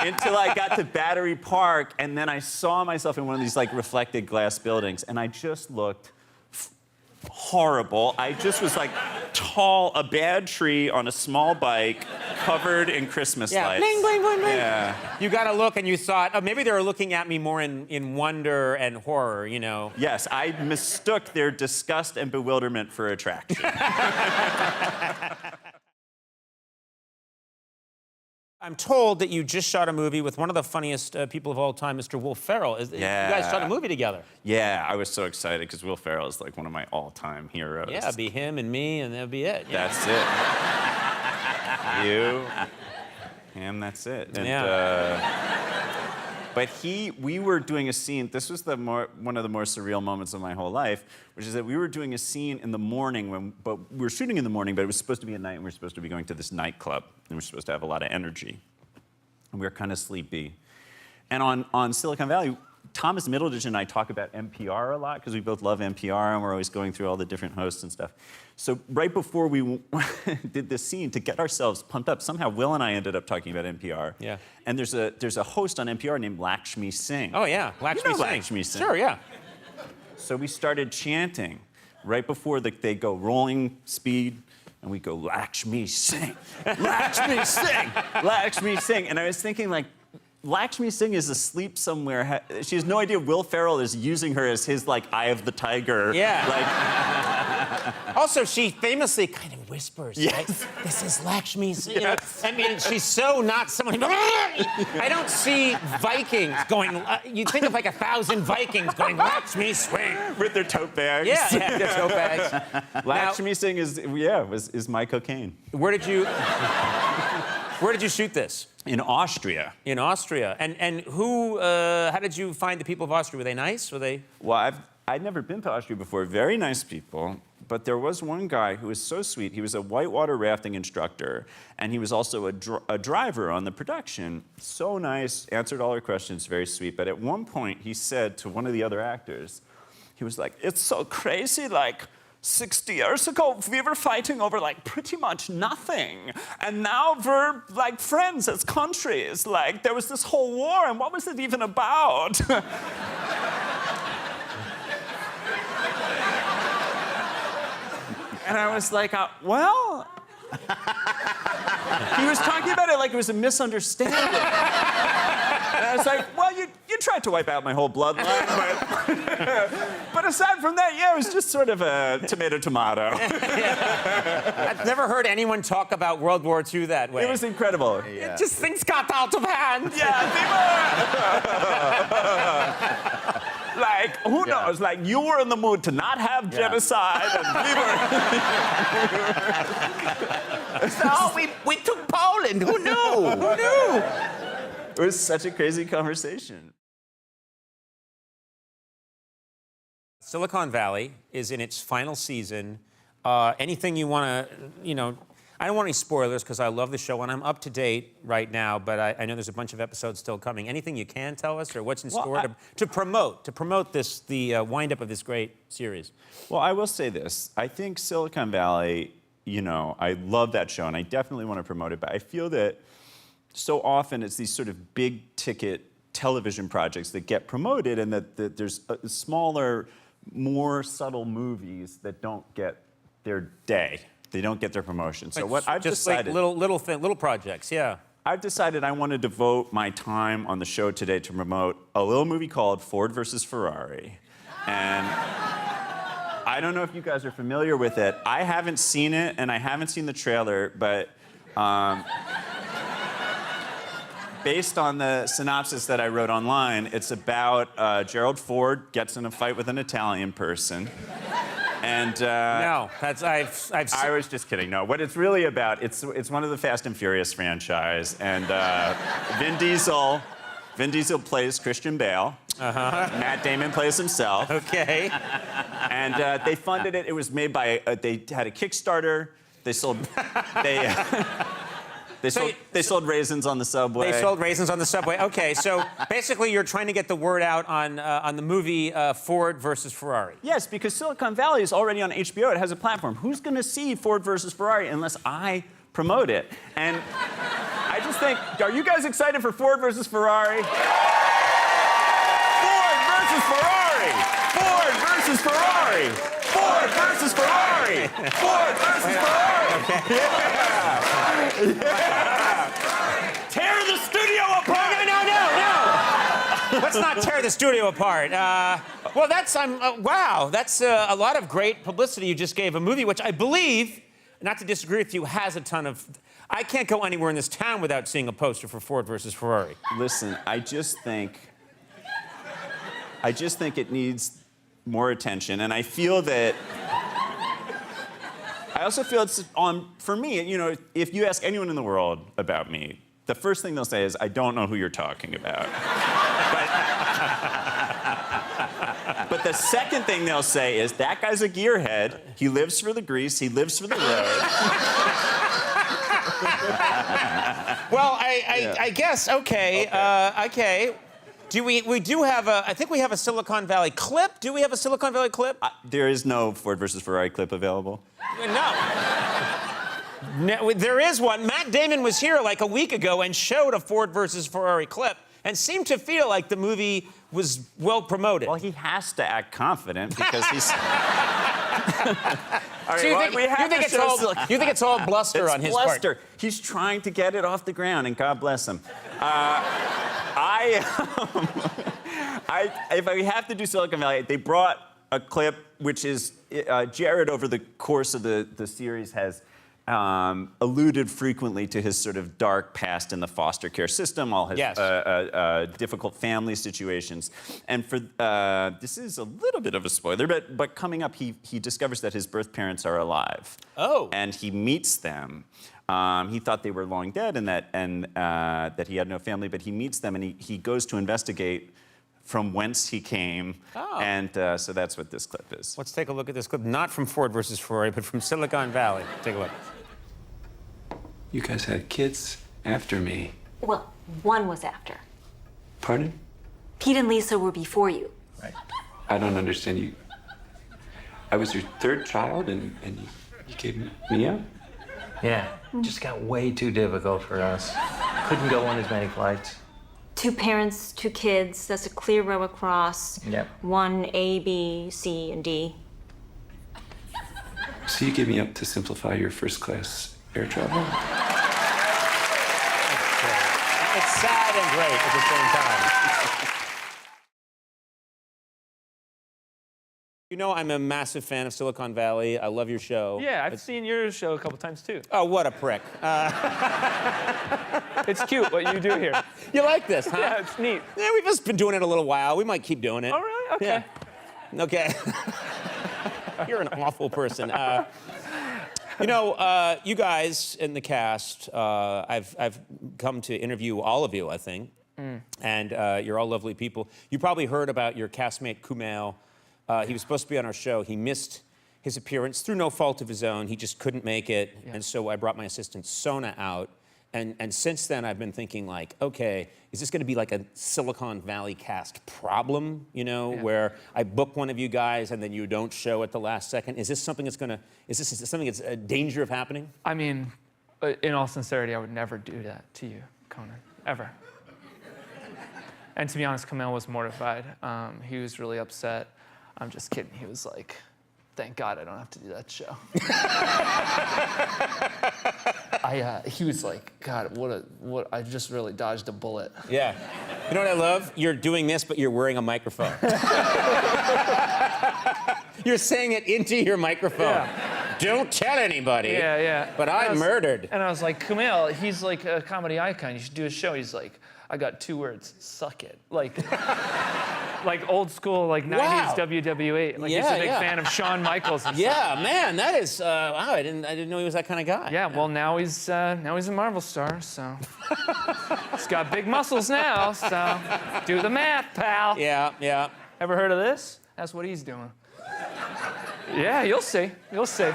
Until I got to Battery Park, and then I saw myself in one of these like reflected glass buildings, and I just looked horrible. I just was like tall, a bad tree on a small bike, covered in Christmas lights. Bling, bling, bling, bling. Yeah. You got a look, and you thought, oh, maybe they were looking at me more in wonder and horror, you know. Yes, I mistook their disgust and bewilderment for attraction. I'm told that you just shot a movie with one of the funniest people of all time, Mr. Will Ferrell. You guys shot a movie together. Yeah, I was so excited because Will Ferrell is like one of my all-time heroes. Yeah, it'd be him and me, and that'd be it. Yeah. That's it. You, him, that's it. And, but we were doing a scene, this was one of the more surreal moments of my whole life, which is that we were doing a scene in the morning, but we were shooting in the morning, but it was supposed to be at night, and we were supposed to be going to this nightclub, and we were supposed to have a lot of energy. And we were kind of sleepy. And on Silicon Valley, Thomas Middleditch and I talk about NPR a lot, because we both love NPR, and we're always going through all the different hosts and stuff. So right before we did this scene, to get ourselves pumped up, somehow Will and I ended up talking about NPR. Yeah. And there's a host on NPR named Lakshmi Singh. Oh, yeah, Lakshmi Singh. Lakshmi Singh. Sure, yeah. So we started chanting right before they go rolling speed, and we go, Lakshmi Singh, Lakshmi Singh, Lakshmi Singh. And I was thinking, like, Lakshmi Singh is asleep somewhere. She has no idea Will Ferrell is using her as his, like, Eye of the Tiger. Yeah. Also, she famously kind of whispers, Yes. right? This is Lakshmi Singh. Yes. I mean, she's so not someone... I don't see Vikings going... You'd think of like 1,000 Vikings going, Lakshmi Swing. With their tote bags. Yeah, their tote bags. Lakshmi Singh is my cocaine. Where did you shoot this? In Austria. In Austria. And who, how did you find the people of Austria? Were they nice? Were they... Well, I'd never been to Austria before. Very nice people. But there was one guy who was so sweet. He was a whitewater rafting instructor, and he was also a driver on the production. So nice, answered all our questions, very sweet. But at one point, he said to one of the other actors, he was like, it's so crazy, like, 60 years ago, we were fighting over, like, pretty much nothing. And now we're, like, friends as countries. Like, there was this whole war, and what was it even about? And I was like, well... He was talking about it like it was a misunderstanding. And I was like, well, you it tried to wipe out my whole bloodline, but aside from that, yeah, it was just sort of a tomato. I've never heard anyone talk about World War II that way. It was incredible. It just things got out of hand. Like, who knows? Like, you were in the mood to not have genocide, and we were. So we took Poland. Who knew? Who knew? It was such a crazy conversation. Silicon Valley is in its final season. Anything you want to, I don't want any spoilers because I love the show and I'm up to date right now, but I know there's a bunch of episodes still coming. Anything you can tell us or what's in store to promote this, the wind-up of this great series? Well, I will say this. I think Silicon Valley, I love that show and I definitely want to promote it, but I feel that so often it's these sort of big-ticket television projects that get promoted and that there's smaller, more subtle movies that don't get their day. They don't get their promotion. So what I've decided... Just like little projects, yeah. I've decided I want to devote my time on the show today to promote a little movie called Ford versus Ferrari. And I don't know if you guys are familiar with it. I haven't seen it, and I haven't seen the trailer, but based on the synopsis that I wrote online, it's about Gerald Ford gets in a fight with an Italian person. And no, that's I was just kidding. No, what it's really about, it's one of the Fast and Furious franchise, and Vin Diesel plays Christian Bale. Matt Damon plays himself. Okay. And they funded it. It was made by. They had a Kickstarter. They sold. They sold raisins on the subway. They sold raisins on the subway. Okay, so basically you're trying to get the word out on the movie Ford versus Ferrari. Yes, because Silicon Valley is already on HBO. It has a platform. Who's going to see Ford versus Ferrari unless I promote it? And I just think, are you guys excited for Ford versus Ferrari? Ford versus Ferrari! Ford versus Ferrari! Ford versus Ferrari! Ford versus Ferrari! Okay. Yeah! Tear the studio apart! No! Let's not tear the studio apart. Well, that's wow. That's a lot of great publicity you just gave a movie, which I believe, not to disagree with you, has a ton of. I can't go anywhere in this town without seeing a poster for Ford versus Ferrari. Listen, I just think it needs more attention, and I feel that. I also feel it's for me, if you ask anyone in the world about me, the first thing they'll say is, I don't know who you're talking about. But the second thing they'll say is, that guy's a gearhead. He lives for the grease. He lives for the road. Well, I guess, okay. Okay. We do have I think we have a Silicon Valley clip. Do we have a Silicon Valley clip? There is no Ford versus Ferrari clip available. No, there is one. Matt Damon was here like a week ago and showed a Ford versus Ferrari clip and seemed to feel like the movie was well promoted. Well, he has to act confident because he's... All right, So you think it's all bluster on his bluster. part? He's trying to get it off the ground, and God bless him. If I have to do Silicon Valley, they brought a clip which is Jared over the course of the series has alluded frequently to his sort of dark past in the foster care system, all his difficult family situations. And for this is a little bit of a spoiler, but coming up, he discovers that his birth parents are alive. Oh. And he meets them. He thought they were long dead and that he had no family, but he meets them and he goes to investigate from whence he came. Oh. And so that's what this clip is. Let's take a look at this clip, not from Ford versus Ferrari, but from Silicon Valley. Take a look. You guys had kids after me. Well, one was after. Pardon? Pete and Lisa were before you. Right. I don't understand you. I was your third child and you gave me up? Yeah, just got way too difficult for us. Couldn't go on as many flights. 2 parents, 2 kids. That's a clear row across. Yep. 1 A, B, C, and D. So you gave me up to simplify your first class air travel? It's sad and great at the same time. You know, I'm a massive fan of Silicon Valley. I love your show. Yeah, I've seen your show a couple times too. Oh, what a prick. It's cute what you do here. You like this, huh? Yeah, it's neat. Yeah, we've just been doing it a little while. We might keep doing it. Oh, really? Okay. Yeah. Okay. You're an awful person. You know, you guys in the cast, I've come to interview all of you, I think. And you're all lovely people. You probably heard about your castmate, Kumail. He was supposed to be on our show. He missed his appearance through no fault of his own. He just couldn't make it. Yeah. And so I brought my assistant, Sona, out. And since then, I've been thinking, like, okay, is this going to be like a Silicon Valley cast problem, you know, where I book one of you guys and then you don't show at the last second? Is this something that's going to, is this something that's a danger of happening? I mean, in all sincerity, I would never do that to you, Conan, ever. And to be honest, Kumail was mortified. He was really upset. I'm just kidding. He was like, thank God I don't have to do that show. He was like, God, what, I just really dodged a bullet. Yeah. You know what I love? You're doing this, but you're wearing a microphone. You're saying it into your microphone. Yeah. Don't tell anybody. Yeah, yeah. But I murdered. And I was like, Kumail, he's like a comedy icon. You should do a show. He's like, I got 2 words, suck it. Like old school, like 90s WWE. Like he's a big fan of Shawn Michaels and stuff. Man, that is, wow, I didn't know he was that kind of guy. Yeah, well, now he's a Marvel star, so. He's got big muscles now, so do the math, pal. Yeah. Ever heard of this? That's what he's doing. Yeah, you'll see. You'll see.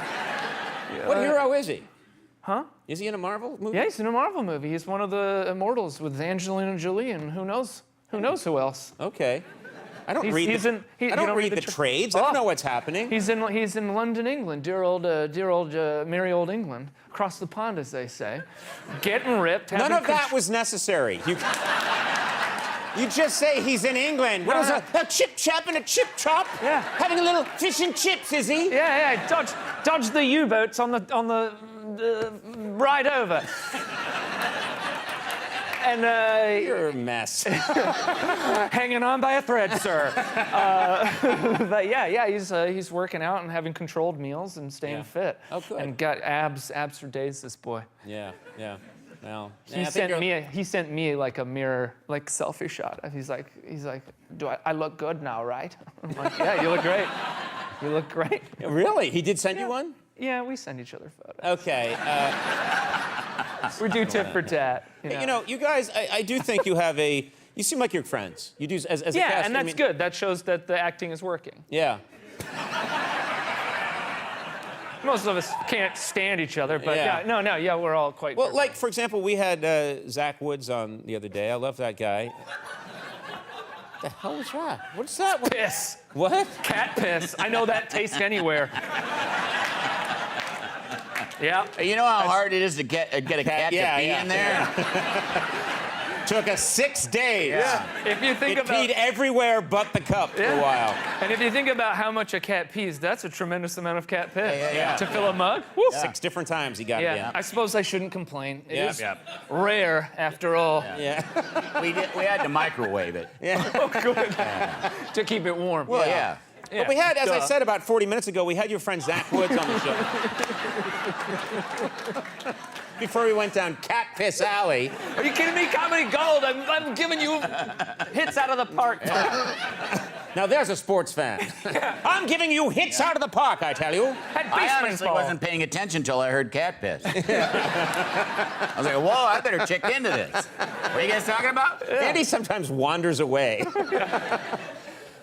What hero is he? Huh? Is he in a Marvel movie? Yeah, he's in a Marvel movie. He's one of the immortals with Angelina Jolie and who knows who else. Okay. I don't read the trades. I don't know what's happening. He's in London, England, dear old merry old England, across the pond, as they say, getting ripped. None of that was necessary. You just say he's in England. What is a chip chop and a chip chop? Yeah. Having a little fish and chips, is he? Yeah. Dodge the U-boats on the ride over. And you're a mess. Hanging on by a thread, sir. But yeah, he's working out and having controlled meals and staying fit. Oh, good. And got abs for days. This boy. Yeah. Well, he sent me like a mirror, like selfie shot. He's like, do I look good now, right? I'm like, yeah, you look great. You look great. Really? He did send you one? Yeah, we send each other photos. Okay. We do tit for tat. You know, you guys, I do think you have you seem like you're friends. You do as a cast. Yeah, and that's good. That shows that the acting is working. Yeah. Most of us can't stand each other, but we're all quite. Well, like, for example, we had Zach Woods on the other day. I love that guy. The hell was that? What's that? Piss. What? Cat piss. I know that taste anywhere. Yeah. You know how hard it is to get a cat to pee in there? Took us 6 days. Yeah. If you think it peed everywhere but the cup for a while. And if you think about how much a cat pees, that's a tremendous amount of cat piss. Yeah. To fill a mug. Woo. 6 different times he got it. Yeah. I suppose I shouldn't complain. It is rare, after all. Yeah. We had to microwave it. Yeah. Oh, good. To keep it warm. Well, yeah. But we had, as I said about 40 minutes ago, we had your friend Zach Woods on the show. Before we went down Cat Piss Alley. Are you kidding me? Comedy Gold. I'm giving you hits out of the park. Now there's a sports fan. I'm giving you hits out of the park, I tell you. I honestly wasn't paying attention until I heard cat piss. I was like, whoa, I better check into this. What are you guys talking about? Andy sometimes wanders away.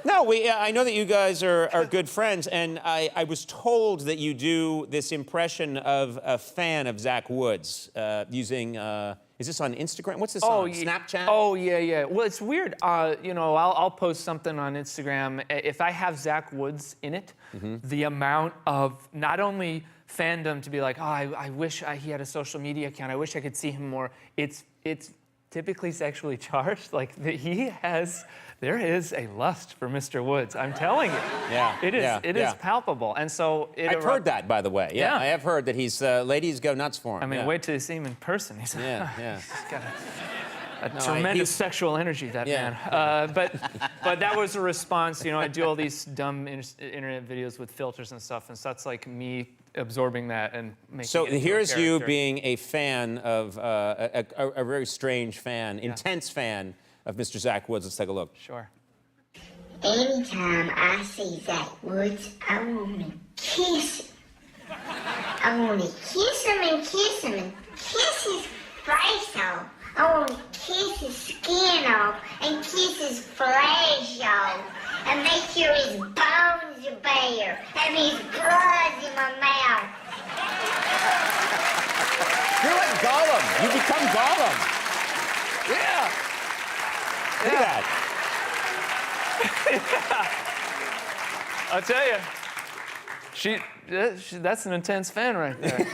No, I know that you guys are good friends, and I was told that you do this impression of a fan of Zach Woods using, is this on Instagram? What's this on? Snapchat? Oh, yeah. Well, it's weird. I'll post something on Instagram. If I have Zach Woods in it, the amount of not only fandom to be like, oh, I wish he had a social media account. I wish I could see him more. It's typically sexually charged. Like, there is a lust for Mr. Woods. I'm telling you. Yeah. It is palpable. And so I've heard that, by the way. Yeah. I have heard that ladies go nuts for him. I mean, wait till you see him in person. He's yeah. He's got Tremendous sexual energy, that man. But that was a response. I do all these dumb internet videos with filters and stuff, and so that's like me absorbing that and making. So it into a here's you character. being a fan of a very strange fan, intense fan of Mr. Zach Woods. Let's take a look. Sure. Anytime I see Zach Woods, I want to kiss him. I want to kiss him and kiss him and kiss his face off. I want to kiss his skin off and kiss his flesh off and make sure his bones are bare and his blood's in my mouth. You're like Gollum. You become Gollum. Yeah. Look at that. I'll tell you, that's an intense fan right there.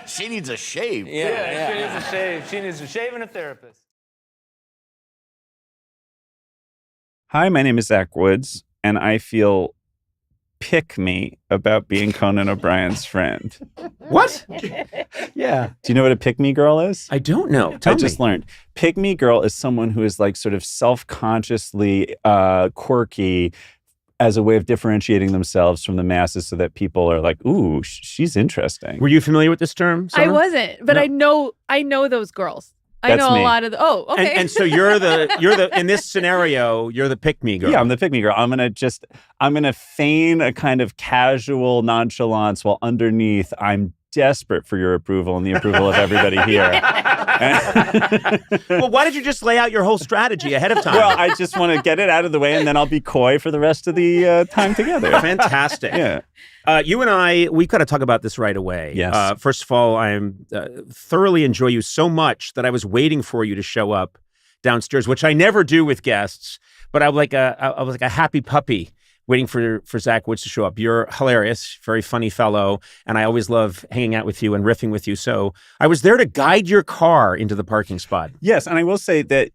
She needs a shave. Yeah, she needs a shave. She needs a shave and a therapist. Hi, my name is Zach Woods, and I feel pick me about being Conan O'Brien's friend. What? Yeah. Do you know what a pick me girl is? I don't know. I just learned. Pick me girl is someone who is like sort of self-consciously quirky as a way of differentiating themselves from the masses so that people are like, ooh, she's interesting. Were you familiar with this term, Summer? I wasn't, but No. I know those girls. I That's know me. a lot of the. Oh, okay. And so you're the in this scenario, you're the pick me girl. Yeah, I'm the pick me girl. I'm gonna feign a kind of casual nonchalance while underneath I'm desperate for your approval and the approval of everybody here. Well, why did you just lay out your whole strategy ahead of time? Well, I just want to get it out of the way, and then I'll be coy for the rest of the time together. Fantastic. Yeah. You and we've got to talk about this right away. Yes. First of all, I thoroughly enjoy you so much that I was waiting for you to show up downstairs, which I never do with guests. But I was like a happy puppy waiting for Zach Woods to show up. You're hilarious, very funny fellow, and I always love hanging out with you and riffing with you. So I was there to guide your car into the parking spot. Yes, and I will say that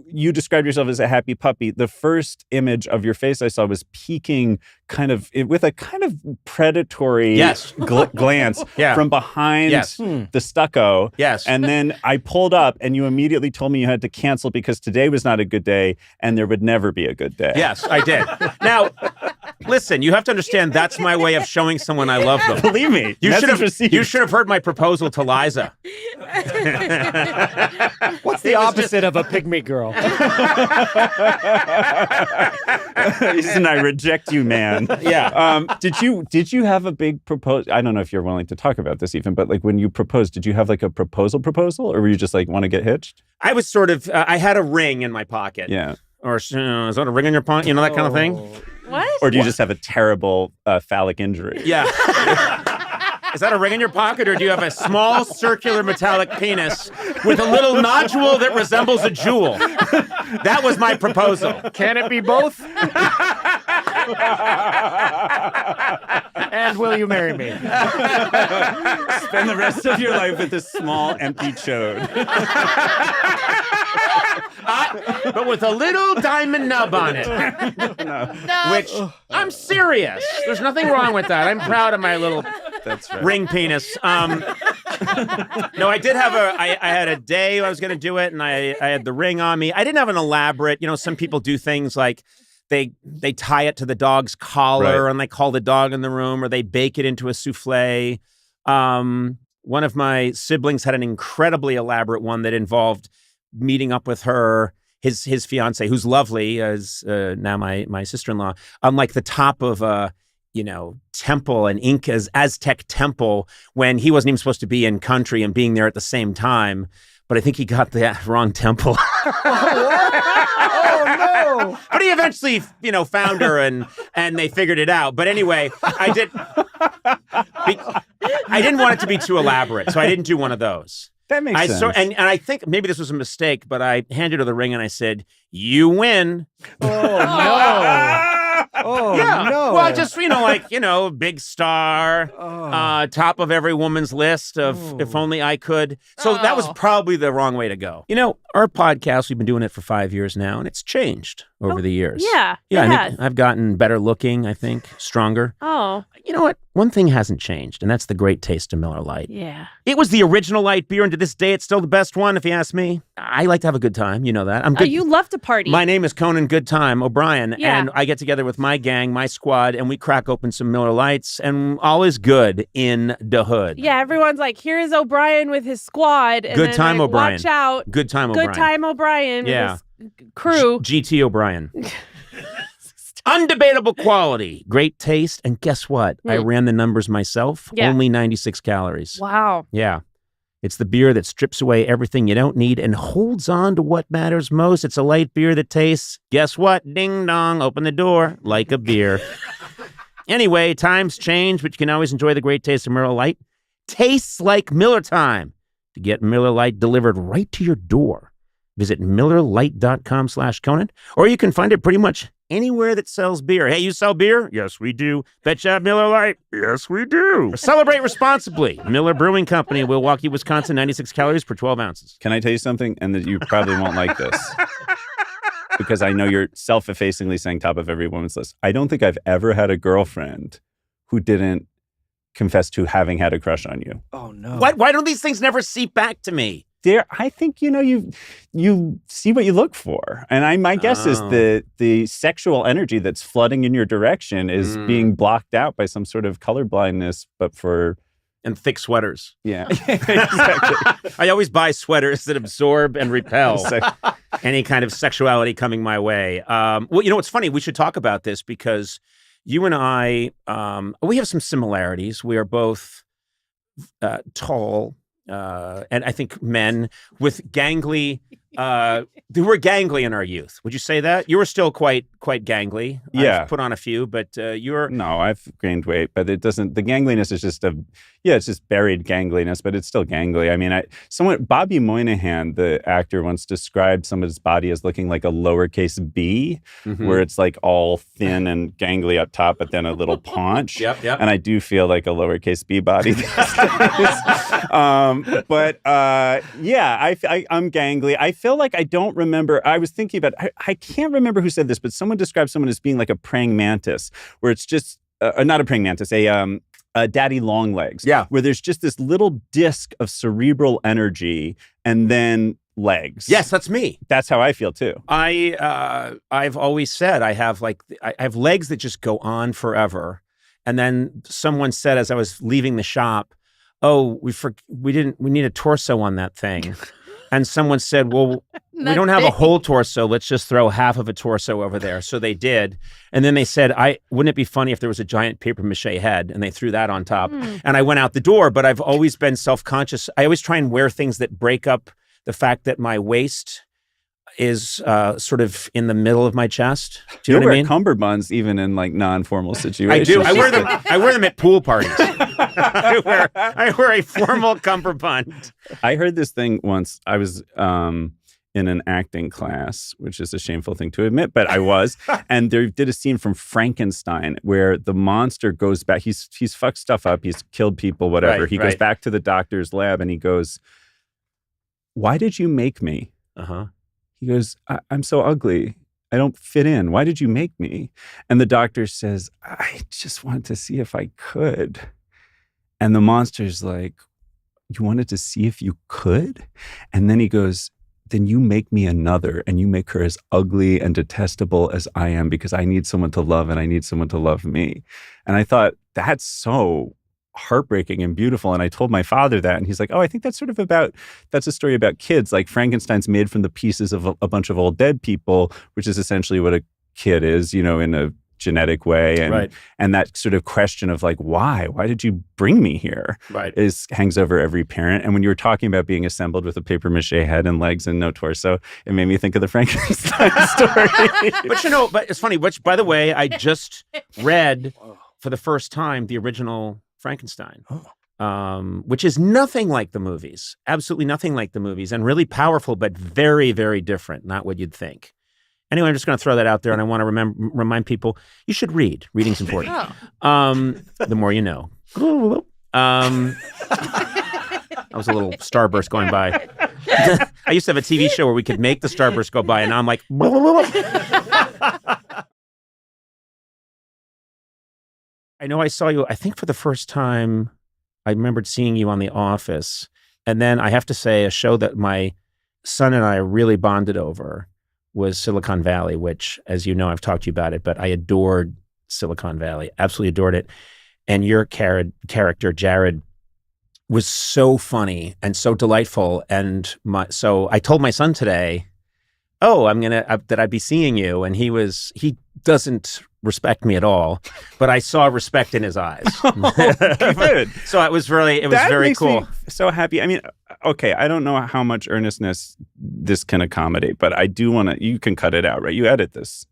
you described yourself as a happy puppy. The first image of your face I saw was peeking with a kind of predatory glance from behind the stucco. Yes. And then I pulled up and you immediately told me you had to cancel because today was not a good day and there would never be a good day. Yes, I did. Now, listen, you have to understand that's my way of showing someone I love them. Believe me. You should have heard my proposal to Liza. What's the opposite of a pygmy girl? Listen, I reject you, man. Yeah. Did you have a big proposal? I don't know if you're willing to talk about this even, but like when you proposed, did you have like a proposal, or were you just like want to get hitched? I was sort of. I had a ring in my pocket. Yeah. Or is that a ring in your pocket? You know, that kind of thing. What? Or do you just have a terrible phallic injury? Yeah. Is that a ring in your pocket, or do you have a small circular metallic penis with a little nodule that resembles a jewel? That was my proposal. Can it be both? And will you marry me? Spend the rest of your life with this small, empty chode. But with a little diamond nub on it. No. Which, I'm serious. There's nothing wrong with that. I'm proud of my little ring penis. No, I did have I had a day I was going to do it, and I had the ring on me. I didn't have an elaborate, some people do things like they tie it to the dog's collar and they call the dog in the room, or they bake it into a souffle. One of my siblings had an incredibly elaborate one that involved meeting up with his fiance, who's lovely, as now my sister-in-law, on like the top of a temple, an Inca's Aztec temple, when he wasn't even supposed to be in country, and being there at the same time. But I think he got the wrong temple. Oh no! But he eventually, found her and they figured it out. But anyway, I didn't want it to be too elaborate, so I didn't do one of those. That makes sense. And I think maybe this was a mistake, but I handed her the ring and I said, "You win." Oh no! Oh Yeah. no! Well, just, big star, top of every woman's list of if only I could. So that was probably the wrong way to go. Our podcast, we've been doing it for 5 years now, and it's changed over the years. Yeah. Yeah, it I has. think I've gotten better looking, I think, stronger. Oh. You know what? One thing hasn't changed, and that's the great taste of Miller Lite. Yeah. It was the original light beer, and to this day, it's still the best one, if you ask me. I like to have a good time. You know that. I'm good. You love to party. My name is Conan Good Time O'Brien, Yeah. and I get together with my gang, my squad, and we crack open some Miller Lights, and all is good in the hood. Yeah, everyone's like, here is O'Brien with his squad. And Good then, time like, O'Brien. Watch out. Good time O'Brien. Good time O'Brien Yeah. with his crew. GT O'Brien. Undebatable quality, great taste, and guess what? I ran the numbers myself. Yeah. Only 96 calories. Wow. Yeah. It's the beer that strips away everything you don't need and holds on to what matters most. It's a light beer that tastes, guess what? Ding dong, open the door, like a beer. Anyway, times change, but you can always enjoy the great taste of Miller Lite. Tastes like Miller time. To get Miller Lite delivered right to your door, visit MillerLite.com/Conan, or you can find it pretty much anywhere that sells beer. Hey, you sell beer? Yes, we do. Bet you have Miller Lite? Yes, we do. Celebrate responsibly. Miller Brewing Company, Milwaukee, Wisconsin, 96 calories per 12 ounces. Can I tell you something? And that you probably won't like this. Because I know you're self-effacingly saying top of every woman's list. I don't think I've ever had a girlfriend who didn't confess to having had a crush on you. Oh, no. Why don't these things never seep back to me? I think you see what you look for, and my guess is the sexual energy that's flooding in your direction is being blocked out by some sort of color blindness, but for and thick sweaters. Yeah, exactly. I always buy sweaters that absorb and repel any kind of sexuality coming my way. Well, it's funny. We should talk about this because you and I, we have some similarities. We are both tall. And I think men with gangly, they were gangly in our youth. Would you say that? You were still quite gangly. Yeah. I've put on a few, but you're... No, I've gained weight, but it doesn't, the gangliness is just it's just buried gangliness, but it's still gangly. I mean, Bobby Moynihan, the actor, once described someone's body as looking like a lowercase b, where it's like all thin and gangly up top, but then a little paunch. Yep. And I do feel like a lowercase b body these days. I'm gangly. I feel like I don't remember. I was thinking about, I can't remember who said this, but someone described someone as being like a praying mantis, where it's just, not a praying mantis, a daddy long legs. Yeah. Where there's just this little disc of cerebral energy and then legs. Yes, that's me. That's how I feel too. I've always said I have legs that just go on forever. And then someone said as I was leaving the shop, "Oh, we need a torso on that thing." And someone said, "Well, we don't have a whole torso. Let's just throw half of a torso over there." So they did. And then they said, wouldn't it be funny if there was a giant paper mache head? And they threw that on top. And I went out the door, but I've always been self-conscious. I always try and wear things that break up the fact that my waist is sort of in the middle of my chest. Do you know what I mean? Cummerbunds even in like non-formal situations. I do. I wear them at pool parties. I wear a formal cummerbund. I heard this thing once. I was in an acting class, which is a shameful thing to admit, but I was. And they did a scene from Frankenstein where the monster goes back. He's fucked stuff up. He's killed people, whatever. He goes back to the doctor's lab and he goes, "Why did you make me?" He goes, I'm so ugly. I don't fit in. Why did you make me?" And the doctor says, "I just wanted to see if I could." And the monster's like, "You wanted to see if you could?" And then he goes, "Then you make me another, and you make her as ugly and detestable as I am because I need someone to love and I need someone to love me." And I thought, that's so heartbreaking and beautiful. And I told my father that, and he's like, "Oh, I think that's that's a story about kids. Like Frankenstein's made from the pieces of a bunch of old dead people, which is essentially what a kid is, in a genetic way." And and that sort of question of like, why did you bring me here? Hangs over every parent. And when you were talking about being assembled with a paper mache head and legs and no torso, it made me think of the Frankenstein story. But it's funny, which by the way, I just read for the first time the original Frankenstein, which is nothing like the movies, absolutely nothing like the movies, and really powerful, but very, very different, not what you'd think. Anyway, I'm just going to throw that out there, and I want to remind people you should read. Reading's important. The more you know. That was a little starburst going by. I used to have a TV show where we could make the starburst go by, and now I'm like. I know I saw you, I think for the first time, I remembered seeing you on The Office. And then I have to say, a show that my son and I really bonded over was Silicon Valley, which, as you know, I've talked to you about it, but I adored Silicon Valley, absolutely adored it. And your character, Jared, was so funny and so delightful. And so I told my son today, oh, that I'd be seeing you. And he doesn't respect me at all, but I saw respect in his eyes. Good. So it was very cool. Me so happy. I mean, okay, I don't know how much earnestness this can accommodate, but I do want to, you can cut it out, right? You edit this.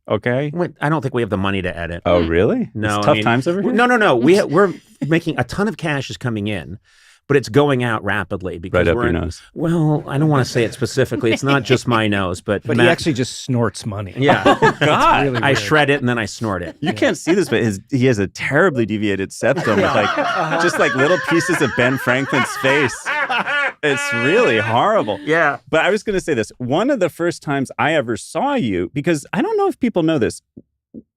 Okay. Wait, I don't think we have the money to edit. Oh, really? No. It's tough times over here? No. We're making a ton of cash is coming in, but it's going out rapidly because right up your nose. Well, I don't want to say it specifically. It's not just my nose, but he actually just snorts money. Yeah. Oh, God. Really I shred it and then I snort it. You can't see this, but he has a terribly deviated septum with just like little pieces of Ben Franklin's face. It's really horrible. Yeah. But I was going to say this. One of the first times I ever saw you, because I don't know if people know this,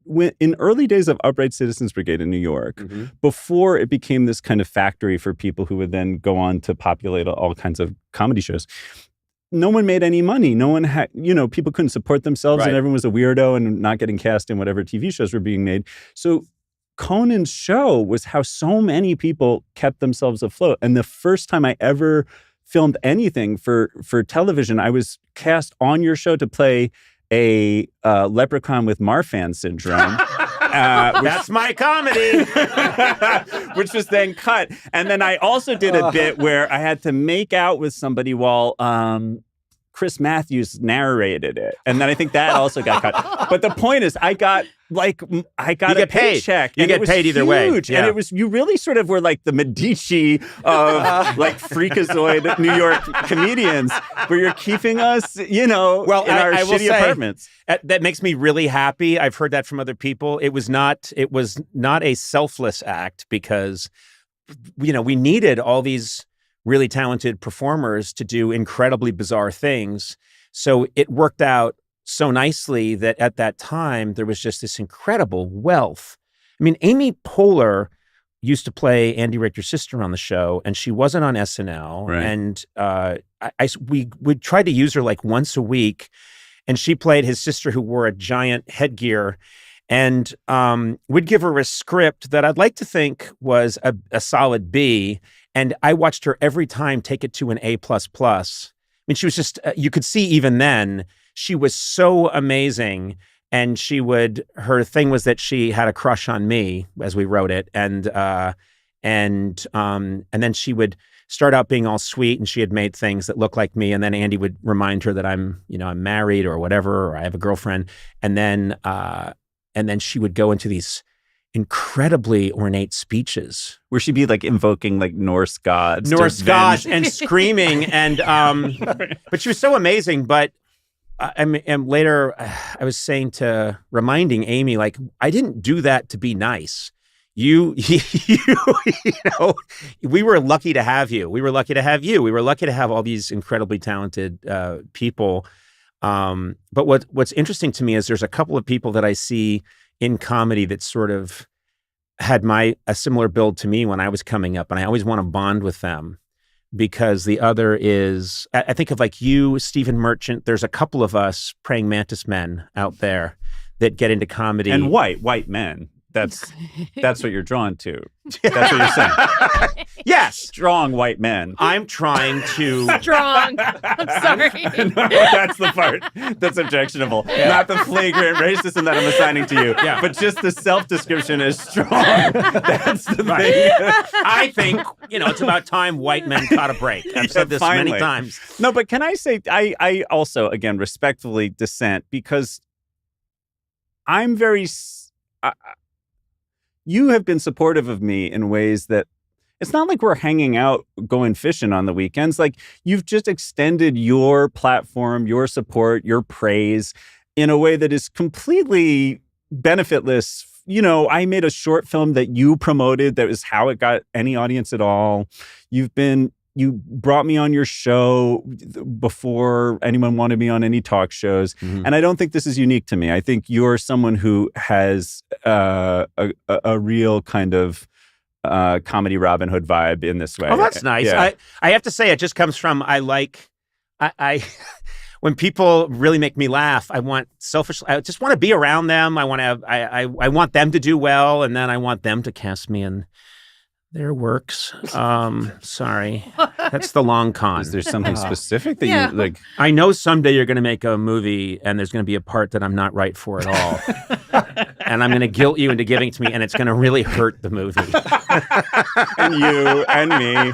in early days of Upright Citizens Brigade in New York, before it became this kind of factory for people who would then go on to populate all kinds of comedy shows, no one made any money. No one had, people couldn't support themselves and everyone was a weirdo and not getting cast in whatever TV shows were being made. So Conan's show was how so many people kept themselves afloat. And the first time I ever filmed anything for television, I was cast on your show to play a leprechaun with Marfan syndrome. That's my comedy. Which was then cut. And then I also did a bit where I had to make out with somebody while Chris Matthews narrated it. And then I think that also got cut. But the point is, I got a paycheck. You get paid either way. Yeah. And it was, you really sort of were like the Medici of like freakazoid New York comedians, where you're keeping us, in our shitty apartments. That makes me really happy. I've heard that from other people. It was not a selfless act because, we needed all these really talented performers to do incredibly bizarre things. So it worked out so nicely that at that time, there was just this incredible wealth. I mean, Amy Poehler used to play Andy Richter's sister on the show, and she wasn't on SNL. Right. And we would try to use her like once a week, and she played his sister who wore a giant headgear. And we'd give her a script that I'd like to think was a solid B. And I watched her every time take it to an A++. I mean, she was just, you could see even then, she was so amazing. And her thing was that she had a crush on me as we wrote it. And then she would start out being all sweet, and she had made things that looked like me. And then Andy would remind her that I'm married or whatever, or I have a girlfriend. And then she would go into these incredibly ornate speeches where she'd be like invoking like Norse gods and screaming. And, but she was so amazing. But and later I was reminding Amy, like, I didn't do that to be nice. We were lucky to have you. We were lucky to have you. We were lucky to have all these incredibly talented people. But what's interesting to me is there's a couple of people that I see in comedy that sort of had a similar build to me when I was coming up, and I always want to bond with them because the other is, I think of like you, Stephen Merchant. There's a couple of us praying mantis men out there that get into comedy. And white men. That's what you're drawn to. That's what you're saying. Yes. Strong white men. I'm trying to... Strong. I'm sorry. No, that's the part that's objectionable. Yeah. Not the flagrant racism that I'm assigning to you, but just the self-description as strong. That's the thing. I think, it's about time white men caught a break. I've said this many times. No, but can I say, I also, again, respectfully dissent, because I'm very... you have been supportive of me in ways that it's not like we're hanging out, going fishing on the weekends. Like, you've just extended your platform, your support, your praise. in a way that is completely benefitless. You know, I made a short film that you promoted that was how it got any audience at all. You brought me on your show before anyone wanted me on any talk shows. And I don't think this is unique to me. I think you're someone who has a real kind of comedy Robin Hood vibe in this way. Oh, that's nice. Yeah. I have to say, it just comes from I when people really make me laugh, I just want to be around them. I want them to do well, and then I want them to cast me in their works. Sorry, that's the long con. Is there something specific that you like? I know someday you're going to make a movie, and there's going to be a part that I'm not right for at all, and I'm going to guilt you into giving it to me, and it's going to really hurt the movie. And you and me.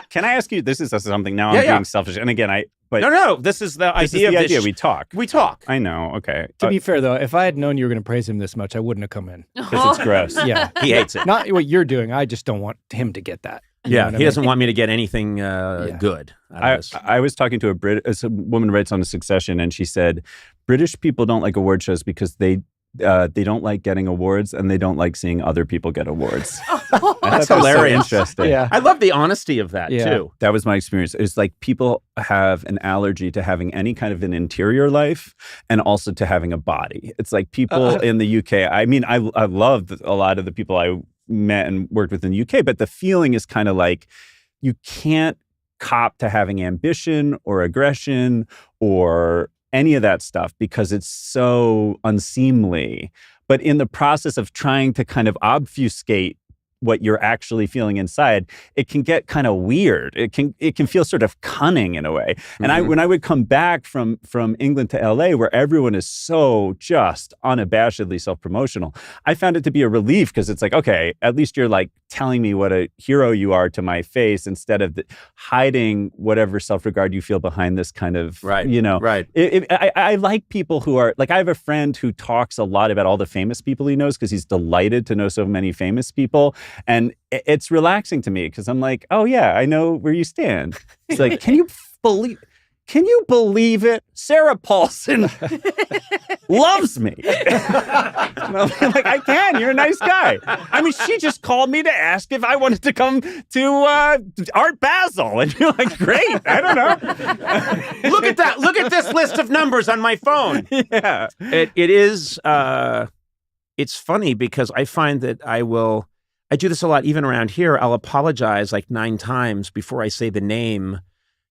Can I ask you? This is something. Now I'm being selfish, and again, no. This is the idea. This is the idea. We talk. We talk. I know. Okay. To be fair, though, if I had known you were going to praise him this much, I wouldn't have come in. Because it's gross. Yeah, he hates it. Not what you're doing. I just don't want him to get that. You know what I He mean? doesn't want me to get anything good. I was talking to a woman who writes on Succession, and she said British people don't like award shows because they don't like getting awards and they don't like seeing other people get awards. That's hilarious. So interesting. Yeah. I love the honesty of that too. That was my experience. It's like people have an allergy to having any kind of an interior life and also to having a body. It's like people in the UK. I mean, I loved a lot of the people I met and worked with in the UK, but the feeling is kind of like you can't cop to having ambition or aggression or any of that stuff because it's so unseemly. But in the process of trying to kind of obfuscate what you're actually feeling inside, it can get kind of weird. It can feel sort of cunning in a way. And when I would come back from England to LA, where everyone is so just unabashedly self-promotional, I found it to be a relief because it's like, okay, at least you're like telling me what a hero you are to my face instead of hiding whatever self-regard you feel behind this kind of, you know. Right. I like people who are, like I have a friend who talks a lot about all the famous people he knows because he's delighted to know so many famous people. And it's relaxing to me because I'm like, oh yeah, I know where you stand. It's like, can you believe it? Sarah Paulson loves me. And I'm like, I can. You're a nice guy. I mean, she just called me to ask if I wanted to come to Art Basel. And you're like, great. I don't know. Look at that. Look at this list of numbers on my phone. Yeah. It is, it's funny because I find that I do this a lot, even around here. I'll apologize like 9 times before I say the name.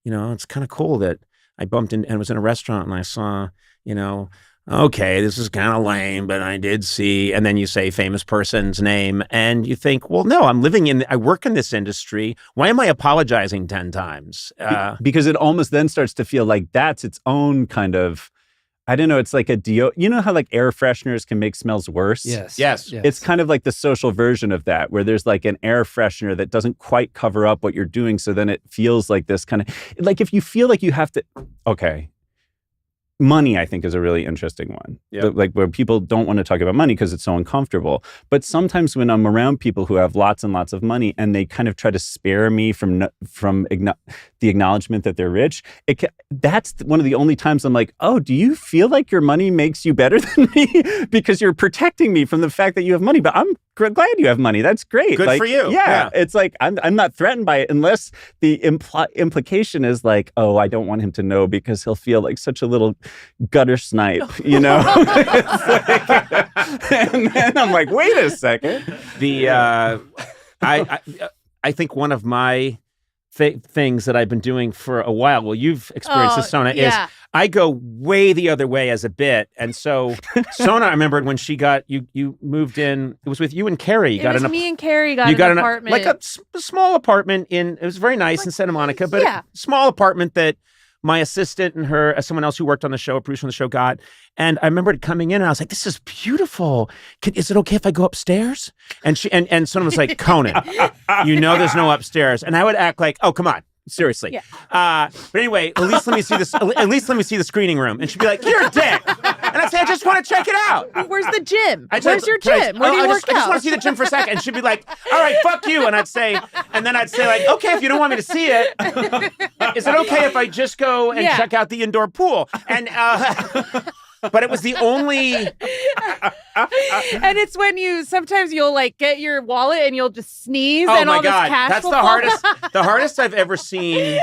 You know, it's kind of cool that I bumped in and was in a restaurant and I saw, you know, okay, this is kind of lame, but I did see, and then you say famous person's name and you think, well, no, I work in this industry. Why am I apologizing 10 times? Because it almost then starts to feel like that's its own kind of, I don't know, it's like a deo. You know how like air fresheners can make smells worse? Yes. It's kind of like the social version of that, where there's like an air freshener that doesn't quite cover up what you're doing. So then it feels like this kind of, like if you feel like you have to, okay. Money, I think, is a really interesting one. Yep. Like where people don't want to talk about money because it's so uncomfortable. But sometimes when I'm around people who have lots and lots of money and they kind of try to spare me from the acknowledgement that they're rich, that's one of the only times I'm like, oh, do you feel like your money makes you better than me? Because you're protecting me from the fact that you have money. But I'm glad you have money. That's great. Good for you. Yeah. It's like, I'm not threatened by it unless the implication is like, oh, I don't want him to know because he'll feel like such a little gutter snipe, you know? And then I'm like, wait a second. I think one of my things that I've been doing for a while, well, you've experienced this, Sona, is I go way the other way as a bit. And so Sona, I remembered when she got, you moved in, it was with you and Carrie. Me and Carrie got an apartment. Like a small apartment it was very nice in Santa Monica, but a small apartment that my assistant and someone else who worked on the show, a producer on the show, got. And I remembered coming in and I was like, this is beautiful. Is it okay if I go upstairs? And and someone was like, Conan, you know there's no upstairs. And I would act like, oh, come on. Seriously. Yeah. But anyway, at least let me see this. At least let me see the screening room. And she'd be like, you're a dick. And I'd say, I just want to check it out. Where's the gym? I'd Where's say, your "Can I- gym? Where do you I work just want to out? see the gym for a second. And she'd be like, all right, fuck you. And then I'd say like, okay, if you don't want me to see it, is it okay if I just go and check out the indoor pool? And but it was the only. And it's when sometimes you'll like get your wallet and you'll just sneeze and all this cash That's will the fall hardest. out. The hardest I've ever seen.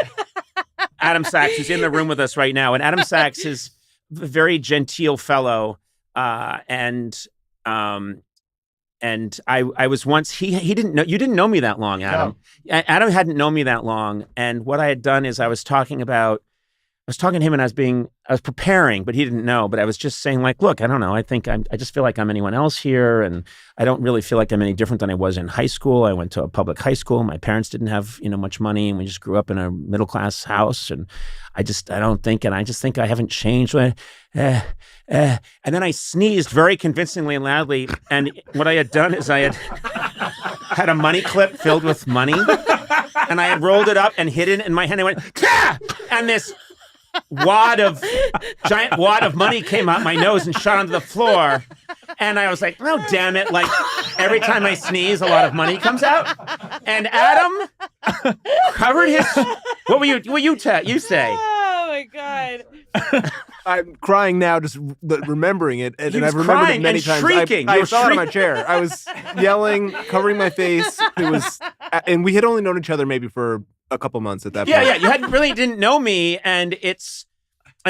Adam Sachs, who's in the room with us right now, and Adam Sachs is a very genteel fellow, and I was once he didn't know you didn't know me that long, Adam. No. Adam hadn't known me that long, and what I had done is I was talking to him, and I was preparing, but he didn't know. But I was just saying, like, look, I don't know. I think I just feel like I'm anyone else here, and I don't really feel like I'm any different than I was in high school. I went to a public high school. My parents didn't have much money, and we just grew up in a middle class house. And I just think I haven't changed. And then I sneezed very convincingly and loudly. And what I had done is I had a money clip filled with money, and I had rolled it up and hid it in my hand. I went, "Kah!" And this giant wad of money came out my nose and shot onto the floor. And I was like, oh, damn it. Like, every time I sneeze, a lot of money comes out. And Adam covered his... What will you say? Oh, my God. I'm crying now just remembering it. And He I've was remembered crying it many and times. shrieking. I You were fell out of my shrieking. chair. I was yelling, covering my face. And we had only known each other maybe for a couple months at that point. Yeah. You didn't know me, and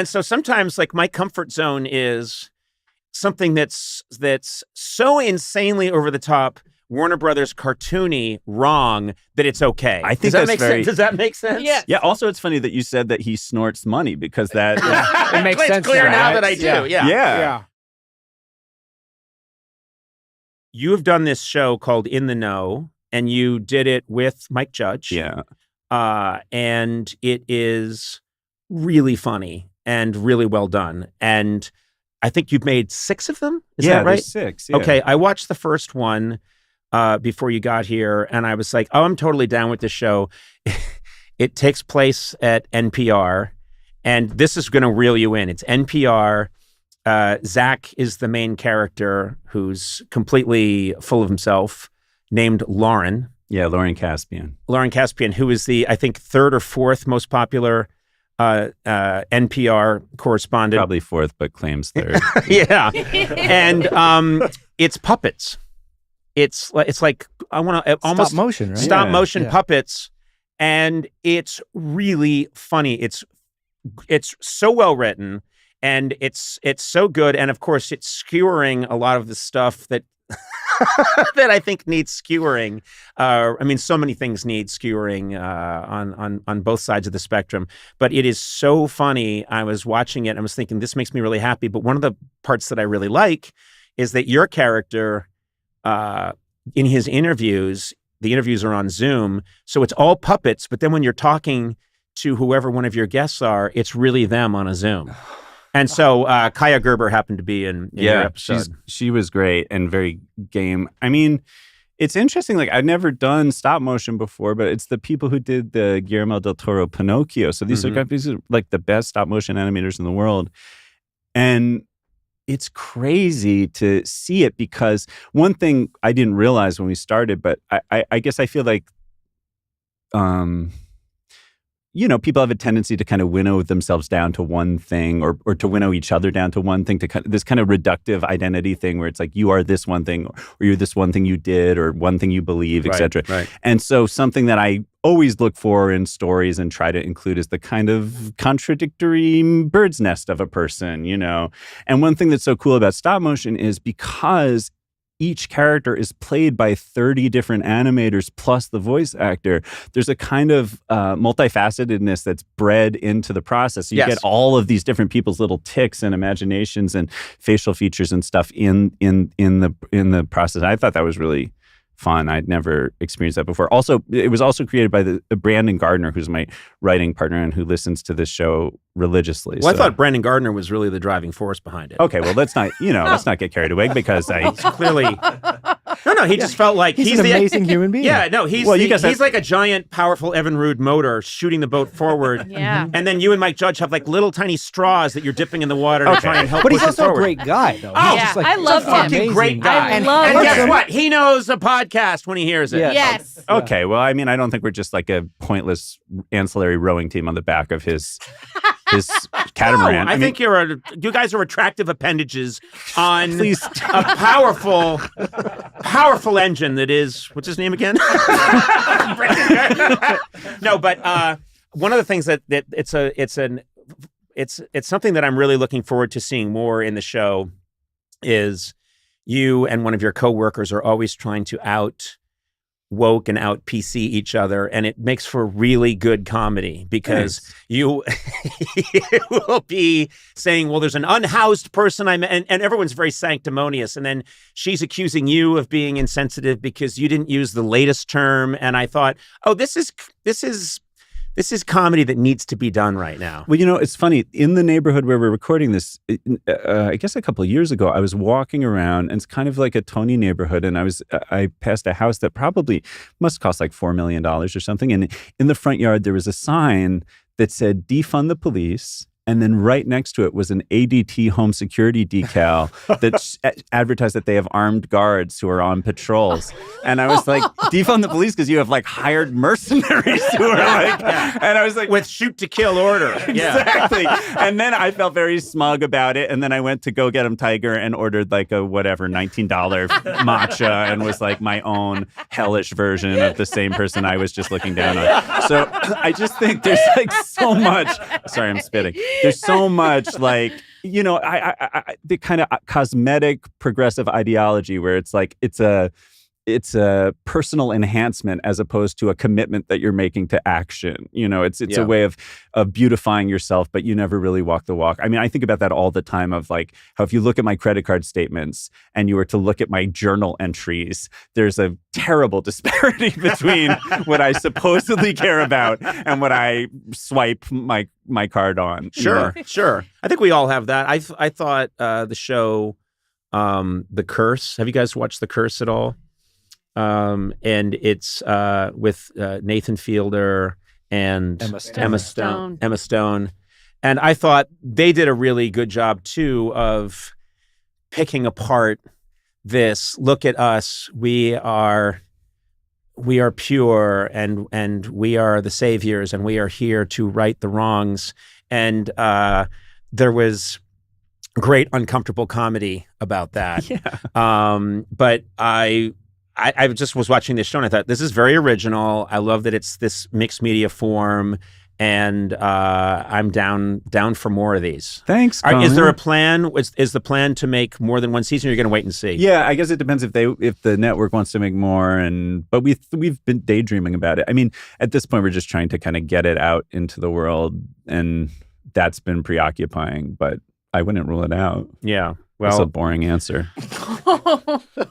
so sometimes like my comfort zone is something that's so insanely over the top, Warner Brothers cartoony, wrong that it's okay. I think Does that make sense? Yeah. Yeah. Also, it's funny that you said that he snorts money because that It makes sense. It's clear now right? that I do. Yeah. You have done this show called In the Know, and you did it with Mike Judge. Yeah. And it is really funny and really well done. And I think you've made 6 of them. Is that right? There's 6. Yeah. Okay. I watched the first one before you got here, and I was like, oh, I'm totally down with this show. It takes place at NPR, and this is going to reel you in. It's NPR. Zach is the main character who's completely full of himself, named Lauren. Yeah, Lauren Caspian. Lauren Caspian, who is the, I think, 3rd or 4th most popular NPR correspondent. Probably 4th, but claims 3rd. Yeah. And it's puppets. It's like, I want to almost Stop motion, right? Stop motion Yeah. puppets. And it's really funny. It's so well written, and it's so good. And of course, it's skewering a lot of the stuff that that I think needs skewering. I mean, so many things need skewering on both sides of the spectrum. But it is so funny. I was watching it and I was thinking, this makes me really happy. But one of the parts that I really like is that your character, in his interviews, the interviews are on Zoom, so it's all puppets. But then when you're talking to whoever one of your guests are, it's really them on a Zoom. And so Kaya Gerber happened to be in your episode. She was great and very game. I mean, it's interesting. Like, I've never done stop motion before, but it's the people who did the Guillermo del Toro Pinocchio. So these are like the best stop motion animators in the world. And it's crazy to see it, because one thing I didn't realize when we started, but I guess I feel like, people have a tendency to kind of winnow themselves down to one thing, or to winnow each other down to one thing, to this kind of reductive identity thing where it's like, you are this one thing, or you're this one thing you did, or one thing you believe, etc. Right. And so something that I always look for in stories and try to include is the kind of contradictory bird's nest of a person, And one thing that's so cool about stop motion is because each character is played by 30 different animators plus the voice actor, there's a kind of multifacetedness that's bred into the process. So you get all of these different people's little tics and imaginations and facial features and stuff in the process. I thought that was really fun. I'd never experienced that before. Also, it was also created by the Brandon Gardner, who's my writing partner and who listens to this show religiously. Well, I thought Brandon Gardner was really the driving force behind it. Okay, well, let's not get carried away, because I clearly. No, he just felt like He's an the amazing human being. Yeah, no, he's he's like a giant, powerful Evan Rood motor shooting the boat forward. Yeah. And then you and Mike Judge have like little tiny straws that you're dipping in the water to try and help But he's push it also a forward. great guy, though. Oh, He's just like, I love He's a fucking him. great guy. I love and guess him. what? He knows a podcast when he hears it. Yes. Okay, well, I mean, I don't think we're just like a pointless ancillary rowing team on the back of his catamaran. No, I think you guys are attractive appendages on a powerful engine that is, what's his name again? No, but one of the things that it's something that I'm really looking forward to seeing more in the show is you and one of your coworkers are always trying to out woke and out PC each other, and it makes for really good comedy because you will be saying, well, there's an unhoused person and everyone's very sanctimonious, and then she's accusing you of being insensitive because you didn't use the latest term, and I thought, oh, this is comedy that needs to be done right now. Well, you know, it's funny. In the neighborhood where we're recording this, I guess a couple of years ago, I was walking around, and it's kind of like a Tony neighborhood, and I passed a house that probably must cost like $4 million or something, and in the front yard there was a sign that said "Defund the police." And then right next to it was an ADT home security decal that advertised that they have armed guards who are on patrols. And I was like, defund the police because you have like hired mercenaries who are like, and I was like, with shoot to kill order. Exactly. And then I felt very smug about it. And then I went to go get him Tiger and ordered like a whatever, $19 matcha and was like my own hellish version of the same person I was just looking down on. So I just think there's like so much. Sorry, I'm spitting. There's so much like, you know, the kind of cosmetic progressive ideology where it's like it's a personal enhancement as opposed to a commitment that you're making to action. You know, it's a way of beautifying yourself, but you never really walk the walk. I mean, I think about that all the time of like how if you look at my credit card statements and you were to look at my journal entries, there's a terrible disparity between what I supposedly care about and what I swipe my card on. Sure, sure. I think we all have that. I thought the show, The Curse. Have you guys watched The Curse at all? And it's with Nathan Fielder and Emma Stone. And I thought they did a really good job too of picking apart this. Look at us. We are pure and we are the saviors and we are here to right the wrongs. And there was great uncomfortable comedy about that. But I just was watching this show and I thought, this is very original. I love that it's this mixed media form, and I'm down for more of these. Thanks, Is there a plan? Is the plan to make more than one season, or you're going to wait and see? Yeah, I guess it depends if the network wants to make more, but we've been daydreaming about it. I mean, at this point, we're just trying to kind of get it out into the world, and that's been preoccupying, but I wouldn't rule it out. Yeah. That's Well, a boring answer. Yeah,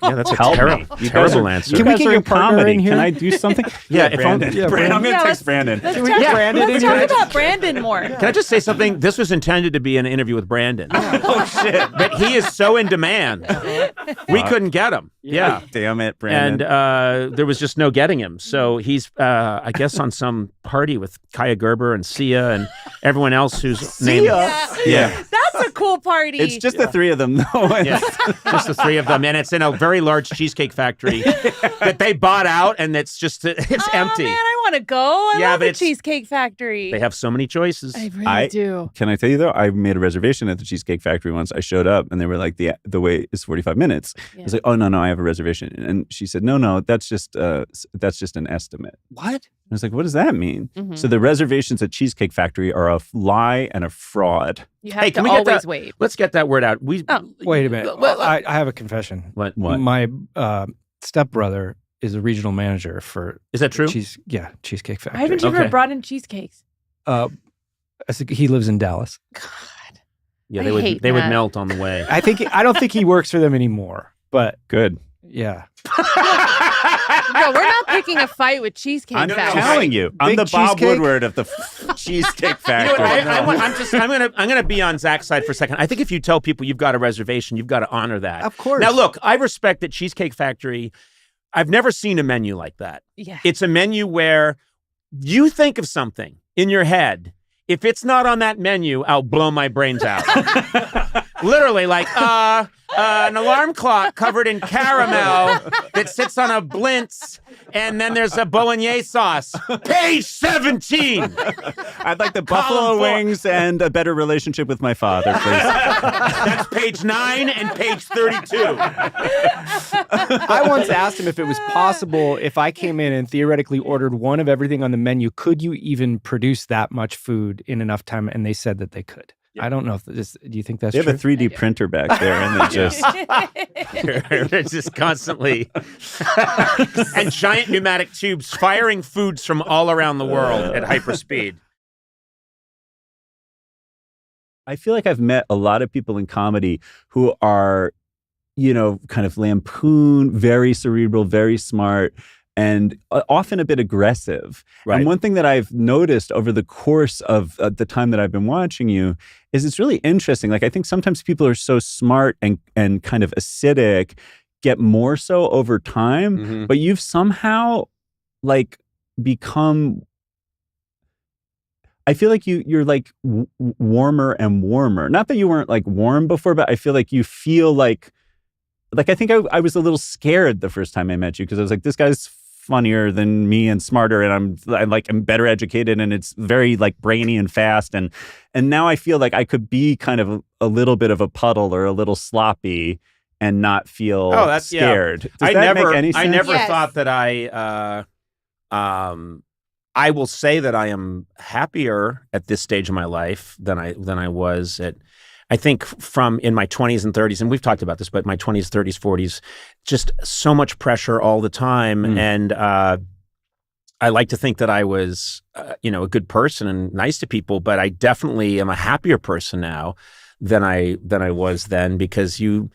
that's a Help terrible me. answer. Can we get your partner partner in in here? Can I do something? Yeah, Brandon. Brandon. I'm going to text Brandon. Let's Yeah. talk about Brandon more. Can I just say something? This was intended to be an interview with Brandon. Oh, shit. But he is so in demand. We couldn't get him. Yeah. Damn it, Brandon. And there was just no getting him. So he's, I guess, on some party with Kaya Gerber and Sia and everyone else who's named. Yeah. That's a cool party. It's just the three of them, though. Yeah, just the three of them, and it's in a very large cheesecake factory that they bought out, and it's empty. Man, I want to go. I Yeah, love but the it's- Cheesecake Factory. They have so many choices. I really do. Can I tell you though? I made a reservation at the Cheesecake Factory once. I showed up and they were like, the wait is 45 minutes. I was like, oh no, I have a reservation. And she said, no, that's just an estimate. What? I was like, what does that mean? Mhm. So the reservations at Cheesecake Factory are a lie and a fraud. You have Hey, to can we get always that? wait. Let's get that word out. Wait a minute. I have a confession. What? My stepbrother is a regional manager for. Is that true? Cheesecake Factory. Why haven't you ever brought in cheesecakes? I think he lives in Dallas. Yeah, I they would hate would that. melt on the way. I don't think he works for them anymore. But good. Yeah. No, we're not picking a fight with Cheesecake I'm Factory. telling you, I'm Big the Bob cheesecake? Woodward of the Cheesecake You know Factory. what, I'm gonna be on Zach's side for a second. I think if you tell people you've got a reservation, you've got to honor that. Of course. Now, look, I respect that Cheesecake Factory. I've never seen a menu like that. Yeah. It's a menu where you think of something in your head. If it's not on that menu, I'll blow my brains out. Literally, like an alarm clock covered in caramel that sits on a blintz, and then there's a bolognese sauce. Page 17. I'd like the buffalo wings and a better relationship with my father, please. That's page 9 and page 32. I once asked him if it was possible if I came in and theoretically ordered one of everything on the menu, could you even produce that much food in enough time? And they said that they could. I don't know if this, do you think that's They true? have a 3D printer back there, and they just It's just constantly and giant pneumatic tubes firing foods from all around the world at hyperspeed. I feel like I've met a lot of people in comedy who are, kind of lampoon, very cerebral, very smart, and often a bit aggressive. Right. And one thing that I've noticed over the course of the time that I've been watching you is it's really interesting. Like, I think sometimes people are so smart and kind of acidic, get more so over time, but you've somehow like become, I feel like you're like warmer and warmer. Not that you weren't like warm before, but I feel like you feel like I think I was a little scared the first time I met you because I was like, this guy's funnier than me and smarter, and I'm better educated, and it's very like brainy and fast, and now I feel like I could be kind of a little bit of a puddle or a little sloppy and not feel scared. Does that make any sense? I never thought that I will say that I am happier at this stage of my life than I was at. I think from in my 20s and 30s, and we've talked about this, but my 20s, 30s, 40s, just so much pressure all the time. And I like to think that I was, a good person and nice to people, but I definitely am a happier person now than I was then, because you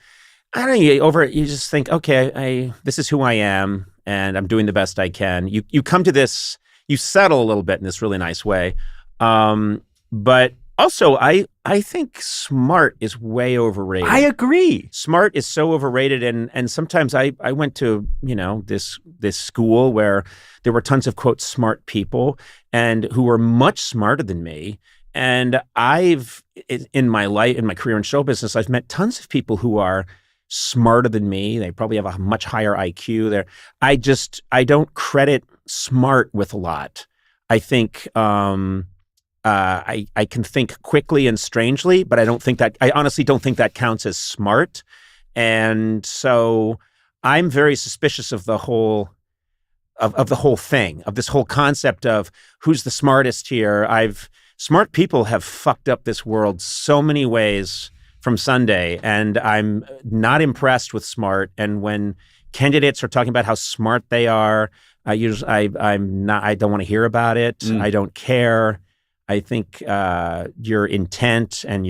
just think, okay, this is who I am and I'm doing the best I can. You come to this, you settle a little bit in this really nice way. But also, I think smart is way overrated. I agree. Smart is so overrated, and sometimes I went to this school where there were tons of quote smart people and who were much smarter than me. And in my life, in my career in show business, I've met tons of people who are smarter than me. They probably have a much higher IQ. I don't credit smart with a lot. I think. I can think quickly and strangely, but I honestly don't think that counts as smart. And so I'm very suspicious of the whole thing, of this whole concept of who's the smartest here. Smart people have fucked up this world so many ways from Sunday, and I'm not impressed with smart. And when candidates are talking about how smart they are, I don't want to hear about it. I don't care. I think your intent and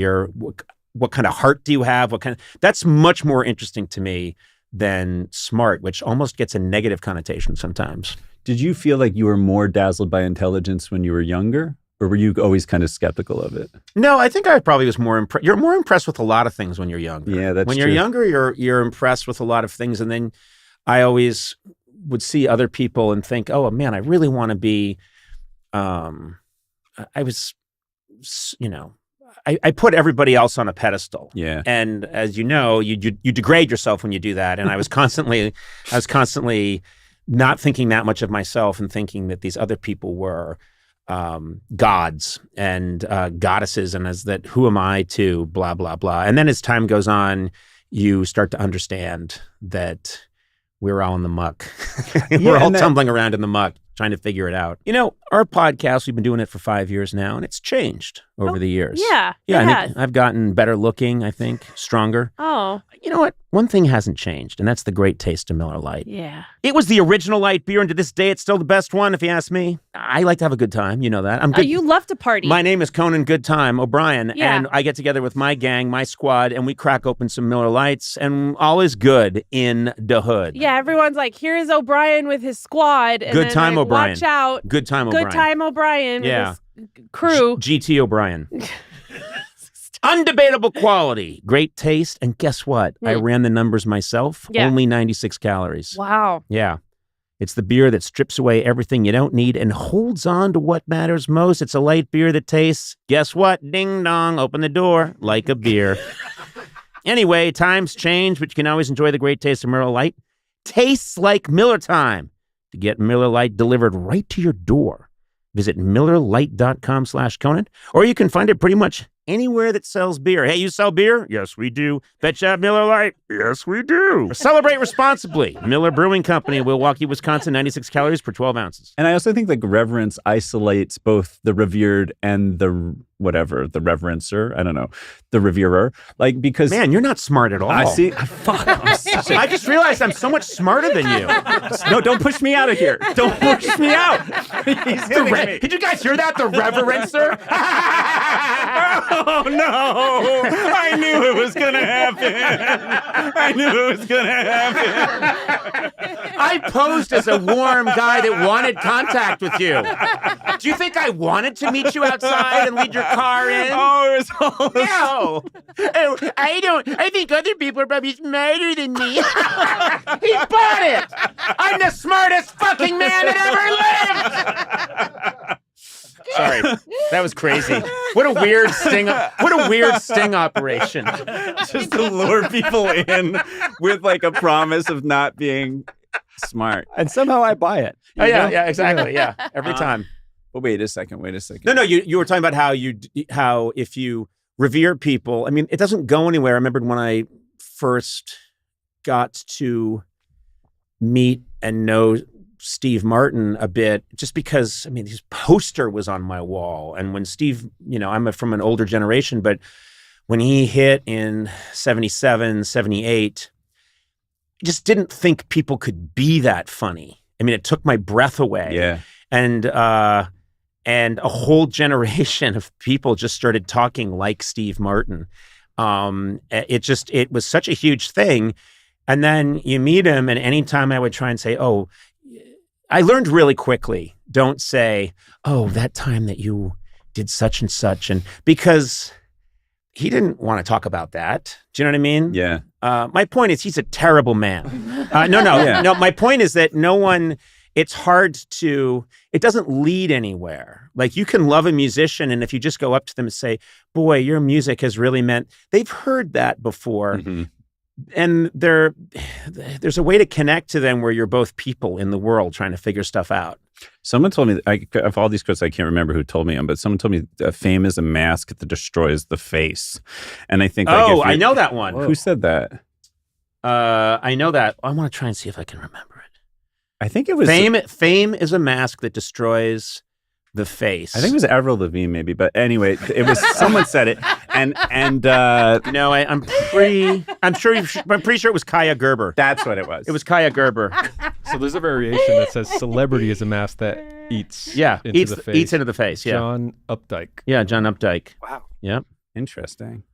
what kind of heart do you have? That's much more interesting to me than smart, which almost gets a negative connotation sometimes. Did you feel like you were more dazzled by intelligence when you were younger, or were you always kind of skeptical of it? No, I think I probably was more impressed. You're more impressed with a lot of things when you're younger. Yeah, that's when true. you're younger, you're impressed with a lot of things, and then I always would see other people and think, oh man, I really want to be. I was, I put everybody else on a pedestal. Yeah. And as you know, you degrade yourself when you do that. And I was constantly not thinking that much of myself and thinking that these other people were gods and goddesses, and as that, who am I to blah, blah, blah. And then as time goes on, you start to understand that we're all in the muck. We're all tumbling around in the muck, trying to figure it out. Our podcast, we've been doing it for 5 years now, and it's changed over the years. Yeah. Yeah, it I has. think I've gotten better looking, I think, stronger. Oh. You know what? One thing hasn't changed, and that's the great taste of Miller Lite. Yeah. It was the original light beer, and to this day, it's still the best one, if you ask me. I like to have a good time. You know that. I'm Oh, good. you love to party. My name is Conan Good Time O'Brien, Yeah. and I get together with my gang, my squad, and we crack open some Miller Lights, and all is good in the hood. Yeah, everyone's like, here's O'Brien with his squad. And Good then time, like, O'Brien. Watch out. Good time, O'Brien. Good time, O'Brien. Yeah. crew. GT O'Brien. Undebatable quality, great taste, and guess what? I ran the numbers myself. Yeah. Only 96 calories. Wow. Yeah. It's the beer that strips away everything you don't need and holds on to what matters most. It's a light beer that tastes, guess what? Ding dong, open the door, like a beer. Anyway, times change, but you can always enjoy the great taste of Miller Lite. Tastes like Miller time. To get Miller Lite delivered right to your door, visit MillerLite.com/Conan, or you can find it pretty much anywhere that sells beer. Hey, you sell beer? Yes, we do. Bet you have Miller Lite? Yes, we do. Celebrate responsibly. Miller Brewing Company, Milwaukee, Wisconsin, 96 calories per 12 ounces. And I also think like reverence isolates both the revered and the whatever, the reverencer. I don't know, the reverer. Like because man, you're not smart at all. I see. Fuck. I just realized I'm so much smarter than you. No, don't push me out of here. Don't push me out. He's hitting me. Did you guys hear that? The reverencer? Oh no! I knew it was gonna happen. I knew it was gonna happen. I posed as a warm guy that wanted contact with you. Do you think I wanted to meet you outside and lead your car in? Oh, it was all no. Oh, I don't. I think other people are probably smarter than me. He bought it. I'm the smartest fucking man that ever lived. Sorry, that was crazy. What a weird sting! What a weird sting operation. Just to lure people in with like a promise of not being smart, and somehow I buy it. Oh yeah, yeah, exactly, yeah, every time. But wait a second. No, you were talking about how if you revere people, I mean, it doesn't go anywhere. I remember when I first got to meet and know Steve Martin a bit, just because, I mean, his poster was on my wall. And when Steve, I'm from an older generation, but when he hit in 77, 78, I just didn't think people could be that funny. I mean, it took my breath away. Yeah. And a whole generation of people just started talking like Steve Martin. It was such a huge thing. And then you meet him, and anytime I would try and say, oh, I learned really quickly, don't say, oh, that time that you did such and such. And because he didn't want to talk about that. Do you know what I mean? Yeah. My point is he's a terrible man. No. My point is that it doesn't lead anywhere. Like, you can love a musician, and if you just go up to them and say, boy, your music has really meant, they've heard that before. Mm-hmm. And there's a way to connect to them where you're both people in the world trying to figure stuff out. Someone told me, of all these quotes, I can't remember who told me them, but someone told me fame is a mask that destroys the face. And I think, I know that one. Who said that? I know that. I want to try and see if I can remember it. I think it was Fame is a mask that destroys the face. I think it was Avril Lavigne, maybe, but anyway, it was someone said it, and no, I'm pretty sure it was Kaya Gerber. That's what it was. It was Kaya Gerber. So there's a variation that says celebrity is a mask that eats into the face. Eats into the face. Yeah, John Updike. Yeah, John Updike. Wow. Yep. Interesting.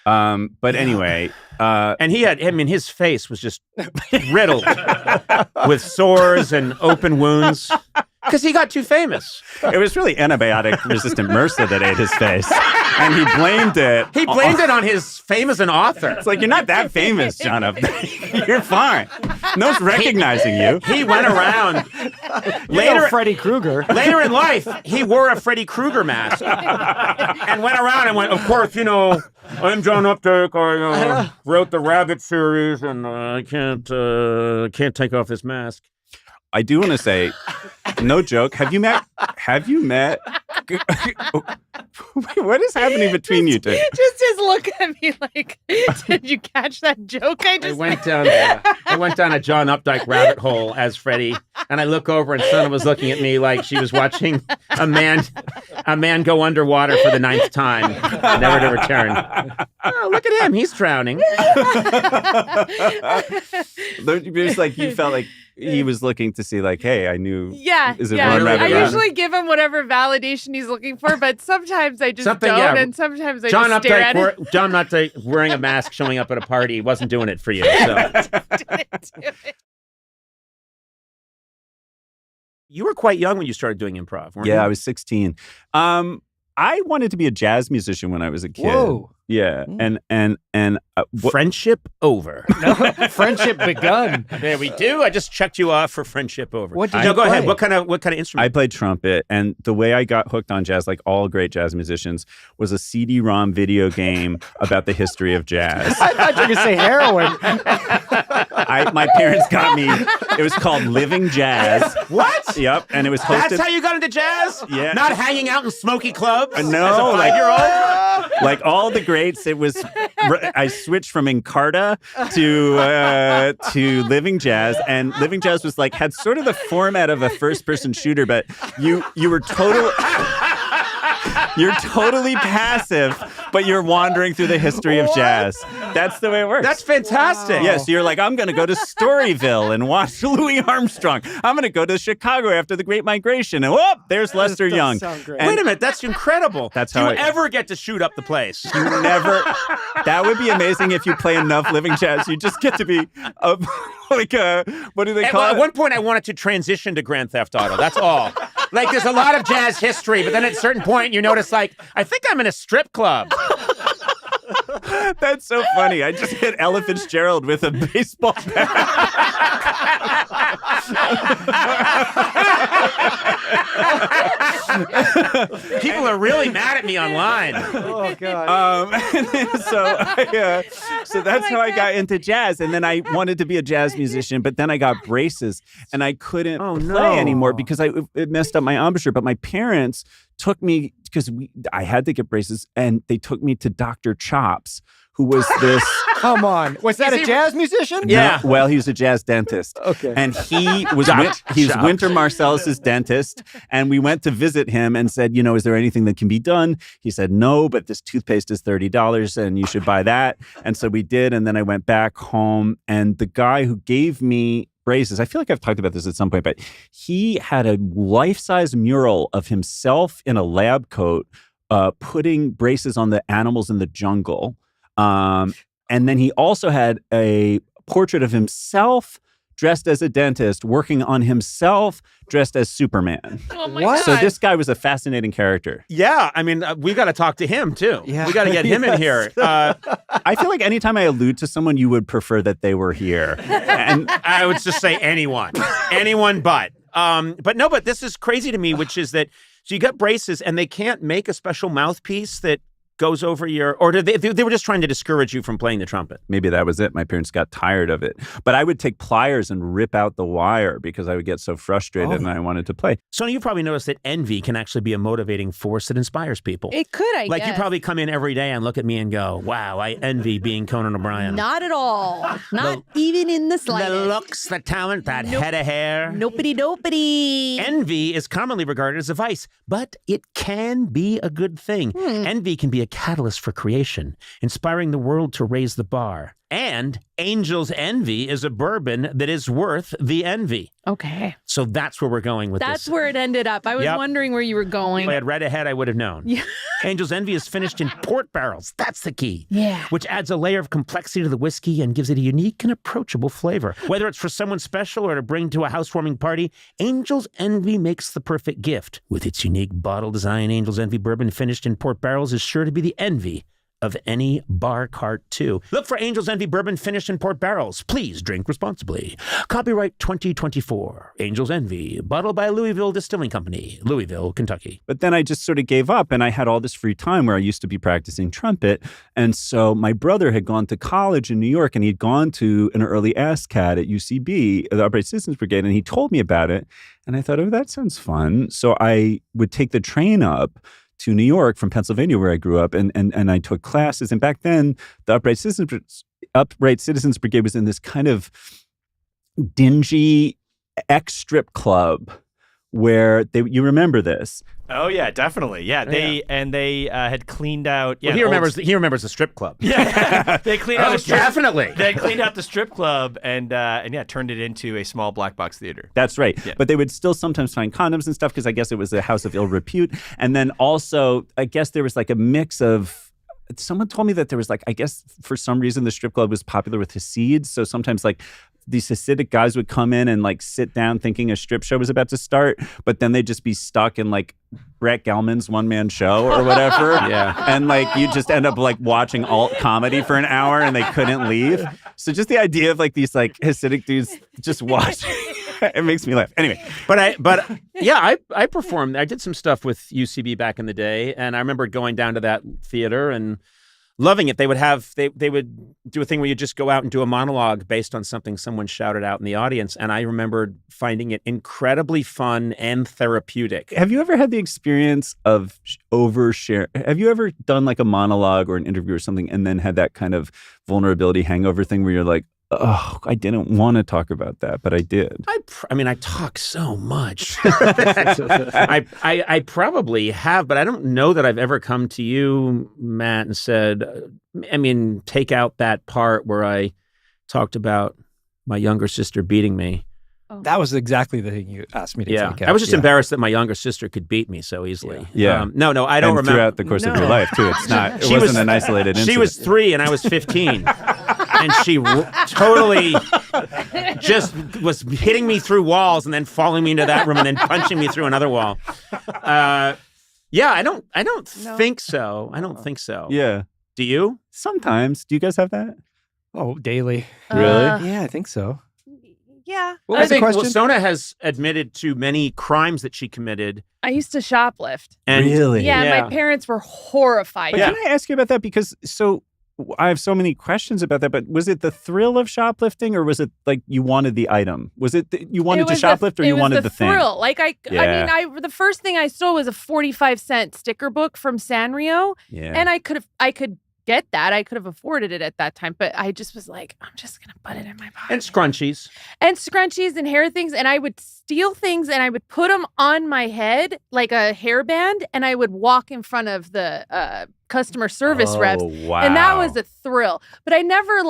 But anyway, and his face was just riddled with sores and open wounds. Because he got too famous. It was really antibiotic-resistant MRSA that ate his face. And he blamed it. He blamed it on his fame as an author. It's like, you're not that famous, John Updike. You're fine. No one's recognizing you. He went around. Freddy Krueger. Later in life, he wore a Freddy Krueger mask. And went around and went, of course, I'm John Updike. I wrote the Rabbit series, and I can't take off this mask. I do want to say, no joke. Have you met? What is happening between you two? Just his look at me like, did you catch that joke I just went down? I went down a John Updike rabbit hole as Freddy, and I look over, and Sana was looking at me like she was watching a man go underwater for the 9th time, never to return. Oh, look at him! He's drowning. It's like you felt like he was looking to see, like, hey, I knew. Yeah. I usually give him whatever validation he's looking for, but sometimes I just don't, and sometimes I just stare at him. John Updike wearing a mask showing up at a party wasn't doing it for you. So. Didn't do it. You were quite young when you started doing improv, weren't you? Yeah, I was 16. I wanted to be a jazz musician when I was a kid. Whoa. Yeah, and friendship over. Friendship begun. There we do. I just checked you off for friendship over. What did No, you go ahead. play? What kind of instrument? I played trumpet, and the way I got hooked on jazz, like all great jazz musicians, was a CD-ROM video game about the history of jazz. I thought you were going to say heroin. My parents got me. It was called Living Jazz. What? Yep, and it was hosted. That's how you got into jazz? Yeah. Not hanging out in smoky clubs? No, as a 5-year-old? Like all the greats, it was. I switched from Encarta to Living Jazz, and Living Jazz was like had sort of the format of a first-person shooter, but you were totally. You're totally passive, but you're wandering through the history of jazz. That's the way it works. That's fantastic. Yes, you're like, I'm going to go to Storyville and watch Louis Armstrong. I'm going to go to Chicago after the Great Migration. And whoop, there's Lester Young. Wait a minute, that's incredible. That's Do how you ever get to shoot up the place? You never. That would be amazing if you play enough Living Jazz. You just get to be what do they call it? At one point, I wanted to transition to Grand Theft Auto. That's all. Like, there's a lot of jazz history, but then at a certain point, you notice, like, I think I'm in a strip club. That's so funny. I just hit Ella Fitzgerald with a baseball bat. People are really mad at me online. Oh, God. So that's how I got into jazz. And then I wanted to be a jazz musician, but then I got braces and I couldn't play anymore because it messed up my embouchure. But my parents took me, because I had to get braces, and they took me to Dr. Chops, who was this... Come on. Was that a jazz musician? Yeah. No, well, he was a jazz dentist. Okay. And he was Winter Marsalis' dentist. And we went to visit him and said, is there anything that can be done? He said, no, but this toothpaste is $30 and you should buy that. And so we did. And then I went back home, and the guy who gave me braces, I feel like I've talked about this at some point, but he had a life-size mural of himself in a lab coat putting braces on the animals in the jungle. And then he also had a portrait of himself dressed as a dentist, working on himself dressed as Superman. Oh my God. So this guy was a fascinating character. Yeah, I mean, we got to talk to him, too. Yeah. We got to get him in here. I feel like anytime I allude to someone, you would prefer that they were here. And I would just say anyone. Anyone but. But this is crazy to me, which is that, so you got braces, and they can't make a special mouthpiece that goes over your, or they were just trying to discourage you from playing the trumpet. Maybe that was it. My parents got tired of it. But I would take pliers and rip out the wire because I would get so frustrated and I wanted to play. Sonia, you probably noticed that envy can actually be a motivating force that inspires people. It could, I Like, guess. you probably come in every day and look at me and go, wow, I envy being Conan O'Brien. Not at all. Not even in the slightest. The looks, the talent, that head of hair. Nopity. Envy is commonly regarded as a vice, but it can be a good thing. Envy can be a catalyst for creation, inspiring the world to raise the bar. And Angel's Envy is a bourbon that is worth the envy. Okay. So that's where we're going with That's this. where it ended up. I was Yep. wondering where you were going. If I had read ahead, I would have known. Yeah. Angel's Envy is finished in port barrels. That's the key. Yeah. Which adds a layer of complexity to the whiskey and gives it a unique and approachable flavor. Whether it's for someone special or to bring to a housewarming party, Angel's Envy makes the perfect gift. With its unique bottle design, Angel's Envy bourbon finished in port barrels is sure to be the envy of any bar cart, too. Look for Angel's Envy bourbon finished in port barrels. Please drink responsibly. Copyright 2024. Angel's Envy, bottled by Louisville Distilling Company, Louisville, Kentucky. But then I just sort of gave up, and I had all this free time where I used to be practicing trumpet. And so my brother had gone to college in New York, and he'd gone to an early ASCAD at UCB, the Upright Citizens Brigade, and he told me about it. And I thought, oh, that sounds fun. So I would take the train up to New York from Pennsylvania, where I grew up, and I took classes. And back then, the Upright Citizens Brigade was in this kind of dingy ex-strip club where you remember this. Oh yeah, definitely. Yeah, they had cleaned out. Yeah, Well, he remembers the strip club. Yeah, they cleaned out. Definitely. They cleaned out the strip club and turned it into a small black box theater. That's right. Yeah. But they would still sometimes find condoms and stuff because I guess it was a house of ill repute. And then also, I guess there was like a mix of someone told me that there was like, I guess for some reason the strip club was popular with Hasids. So sometimes like these Hasidic guys would come in and like sit down thinking a strip show was about to start, but then they'd just be stuck in like Brett Gelman's one-man show or whatever. Yeah. And like you just end up like watching alt comedy for an hour and they couldn't leave. So just the idea of like these like Hasidic dudes just watching, it makes me laugh. Anyway. But yeah, I performed. I did some stuff with UCB back in the day, and I remember going down to that theater and loving it. They would do a thing where you just go out and do a monologue based on something someone shouted out in the audience, and I remembered finding it incredibly fun and therapeutic. Have you ever had the experience of overshare? Have you ever done like a monologue or an interview or something and then had that kind of vulnerability hangover thing where you're like, oh, I didn't want to talk about that, but I did. I mean, I talk so much. I probably have, but I don't know that I've ever come to you, Matt, and said, take out that part where I talked about my younger sister beating me. That was exactly the thing you asked me to take out. I was just embarrassed that my younger sister could beat me so easily. Yeah. No, I don't and remember. Throughout the course of your life, too. It wasn't an isolated incident. She was 3 and I was 15. And she totally just was hitting me through walls and then following me into that room and then punching me through another wall. I don't think so. I don't think so. Yeah. Do you? Sometimes. Do you guys have that? Oh, daily. Really? Yeah, I think so. Yeah. Well, I think Sona has admitted to many crimes that she committed. I used to shoplift. And really? Yeah, my parents were horrified. But can I ask you about that? Because I have so many questions about that, but was it the thrill of shoplifting or was it like you wanted the item? Was it you wanted to shoplift or you wanted the thing? It was the thrill. Like the first thing I stole was a 45-cent sticker book from Sanrio. Yeah. And I could get that. I could have afforded it at that time, but I just was like, I'm just going to put it in my pocket. And scrunchies. And hair things. And I would steal things and I would put them on my head like a hairband and I would walk in front of the customer service reps. Wow. And that was a thrill. But I never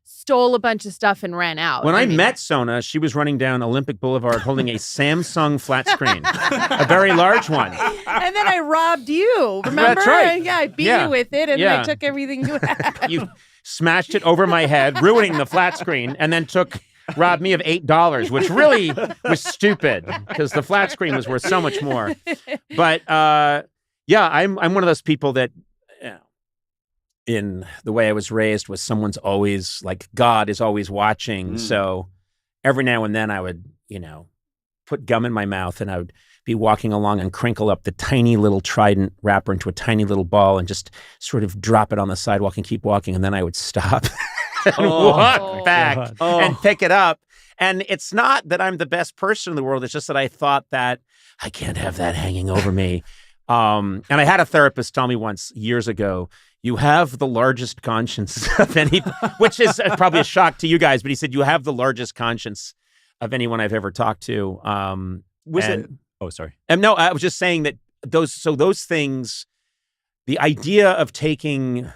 stole a bunch of stuff and ran out. When I met Sona, she was running down Olympic Boulevard holding a Samsung flat screen, a very large one. And then I robbed you. Remember? That's right. Yeah, I beat you with it and I took everything you had. You smashed it over my head, ruining the flat screen, and then robbed me of $8, which really was stupid because the flat screen was worth so much more. But I'm one of those people that, in the way I was raised, was someone's always like God is always watching. So every now and then I would, put gum in my mouth and I would be walking along and crinkle up the tiny little Trident wrapper into a tiny little ball and just sort of drop it on the sidewalk and keep walking. And then I would stop and walk back and pick it up. And it's not that I'm the best person in the world. It's just that I thought that I can't have that hanging over me. And I had a therapist tell me once years ago, you have the largest conscience of any, which is probably a shock to you guys, but he said, you have the largest conscience of anyone I've ever talked to. Oh, sorry. No, I was just saying that those things, the idea of taking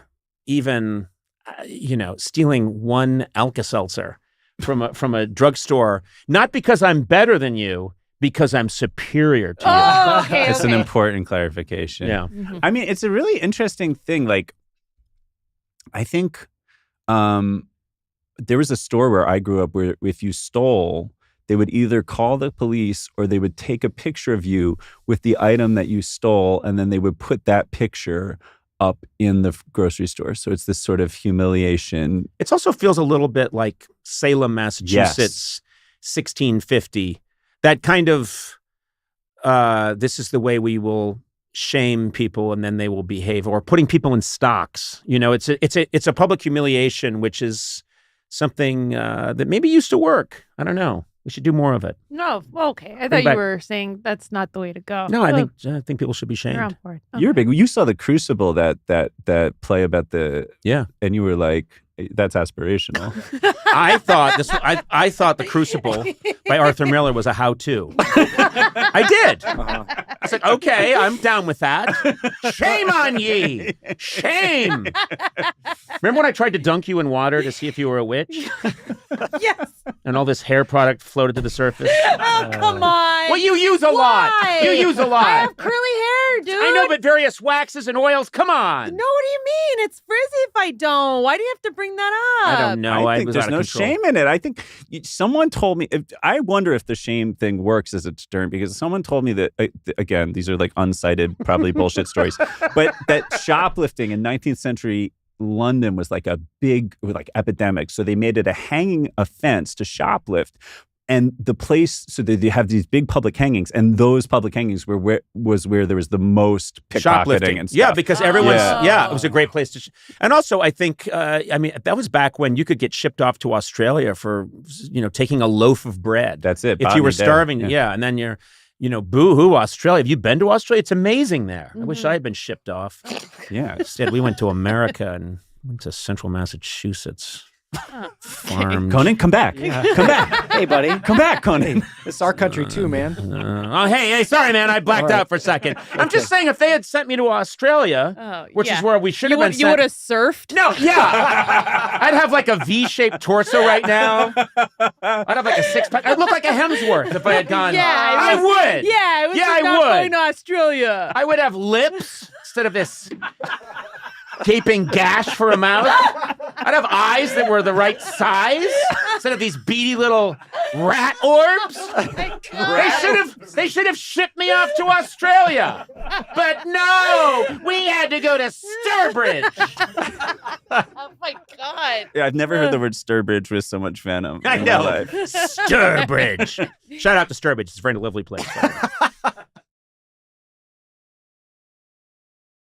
even, stealing one Alka-Seltzer from a drugstore, not because I'm better than you, because I'm superior to you. Oh, okay, It's an important clarification. Yeah. Mm-hmm. I mean, it's a really interesting thing. Like, I think there was a store where I grew up where if you stole, they would either call the police or they would take a picture of you with the item that you stole, and then they would put that picture up in the grocery store. So it's this sort of humiliation. It also feels a little bit like Salem, Massachusetts, 1650. That kind of, this is the way we will shame people and then they will behave, or putting people in stocks. It's a public humiliation, which is something that maybe used to work. I don't know. We should do more of it. No, okay. I thought you were saying that's not the way to go. No, I think people should be shamed. You're on board. You're big. You saw the Crucible, that play about and you were like, that's aspirational. I thought The Crucible by Arthur Miller was a how-to. I did. I said, okay, I'm down with that. Shame on ye. Shame. Remember when I tried to dunk you in water to see if you were a witch? Yes. And all this hair product floated to the surface? Oh, come on. Well, you use a lot. You use a lot. I have curly hair, dude. I know, but various waxes and oils. Come on. No, what do you mean? It's frizzy if I don't. Why do you have to bring that up? I don't know. I think was there's out of no control. shame in it. I think someone told me. I wonder if the shame thing works as a deterrent, because someone told me that again, these are like uncited, probably bullshit stories, but that shoplifting in 19th century London was like a big epidemic. So they made it a hanging offense to shoplift. And the place, so they have these big public hangings, and those public hangings were where there was the most pickpocketing Shoplifting. and stuff. Yeah, because everyone's, it was a great place to. And also, I think, that was back when you could get shipped off to Australia for, taking a loaf of bread. That's it. If you were Botany Day. starving, and then you're, boo-hoo, Australia. Have you been to Australia? It's amazing there. I wish I had been shipped off. Yeah. Instead, we went to America and went to central Massachusetts. Farm. Conan, come back. Yeah. Come back. Hey, buddy. Come back, Conan. It's our country too, man. Hey, sorry, man. I blacked out for a second. I'm just saying, if they had sent me to Australia, which is where we should have been sent. You would have surfed? No, yeah. I'd have like a V-shaped torso right now. I'd have like a six-pack. I'd look like a Hemsworth if I had gone. I would. Yeah, it was I not would. going to Australia. I would have lips instead of this gaping gash for a mouth. I'd have eyes that were the right size instead of these beady little rat orbs. They should have shipped me off to Australia. But no, we had to go to Sturbridge. Oh my God. Yeah, I've never heard the word Sturbridge with so much venom. I in know. my life. Sturbridge. Shout out to Sturbridge. It's a very lovely place.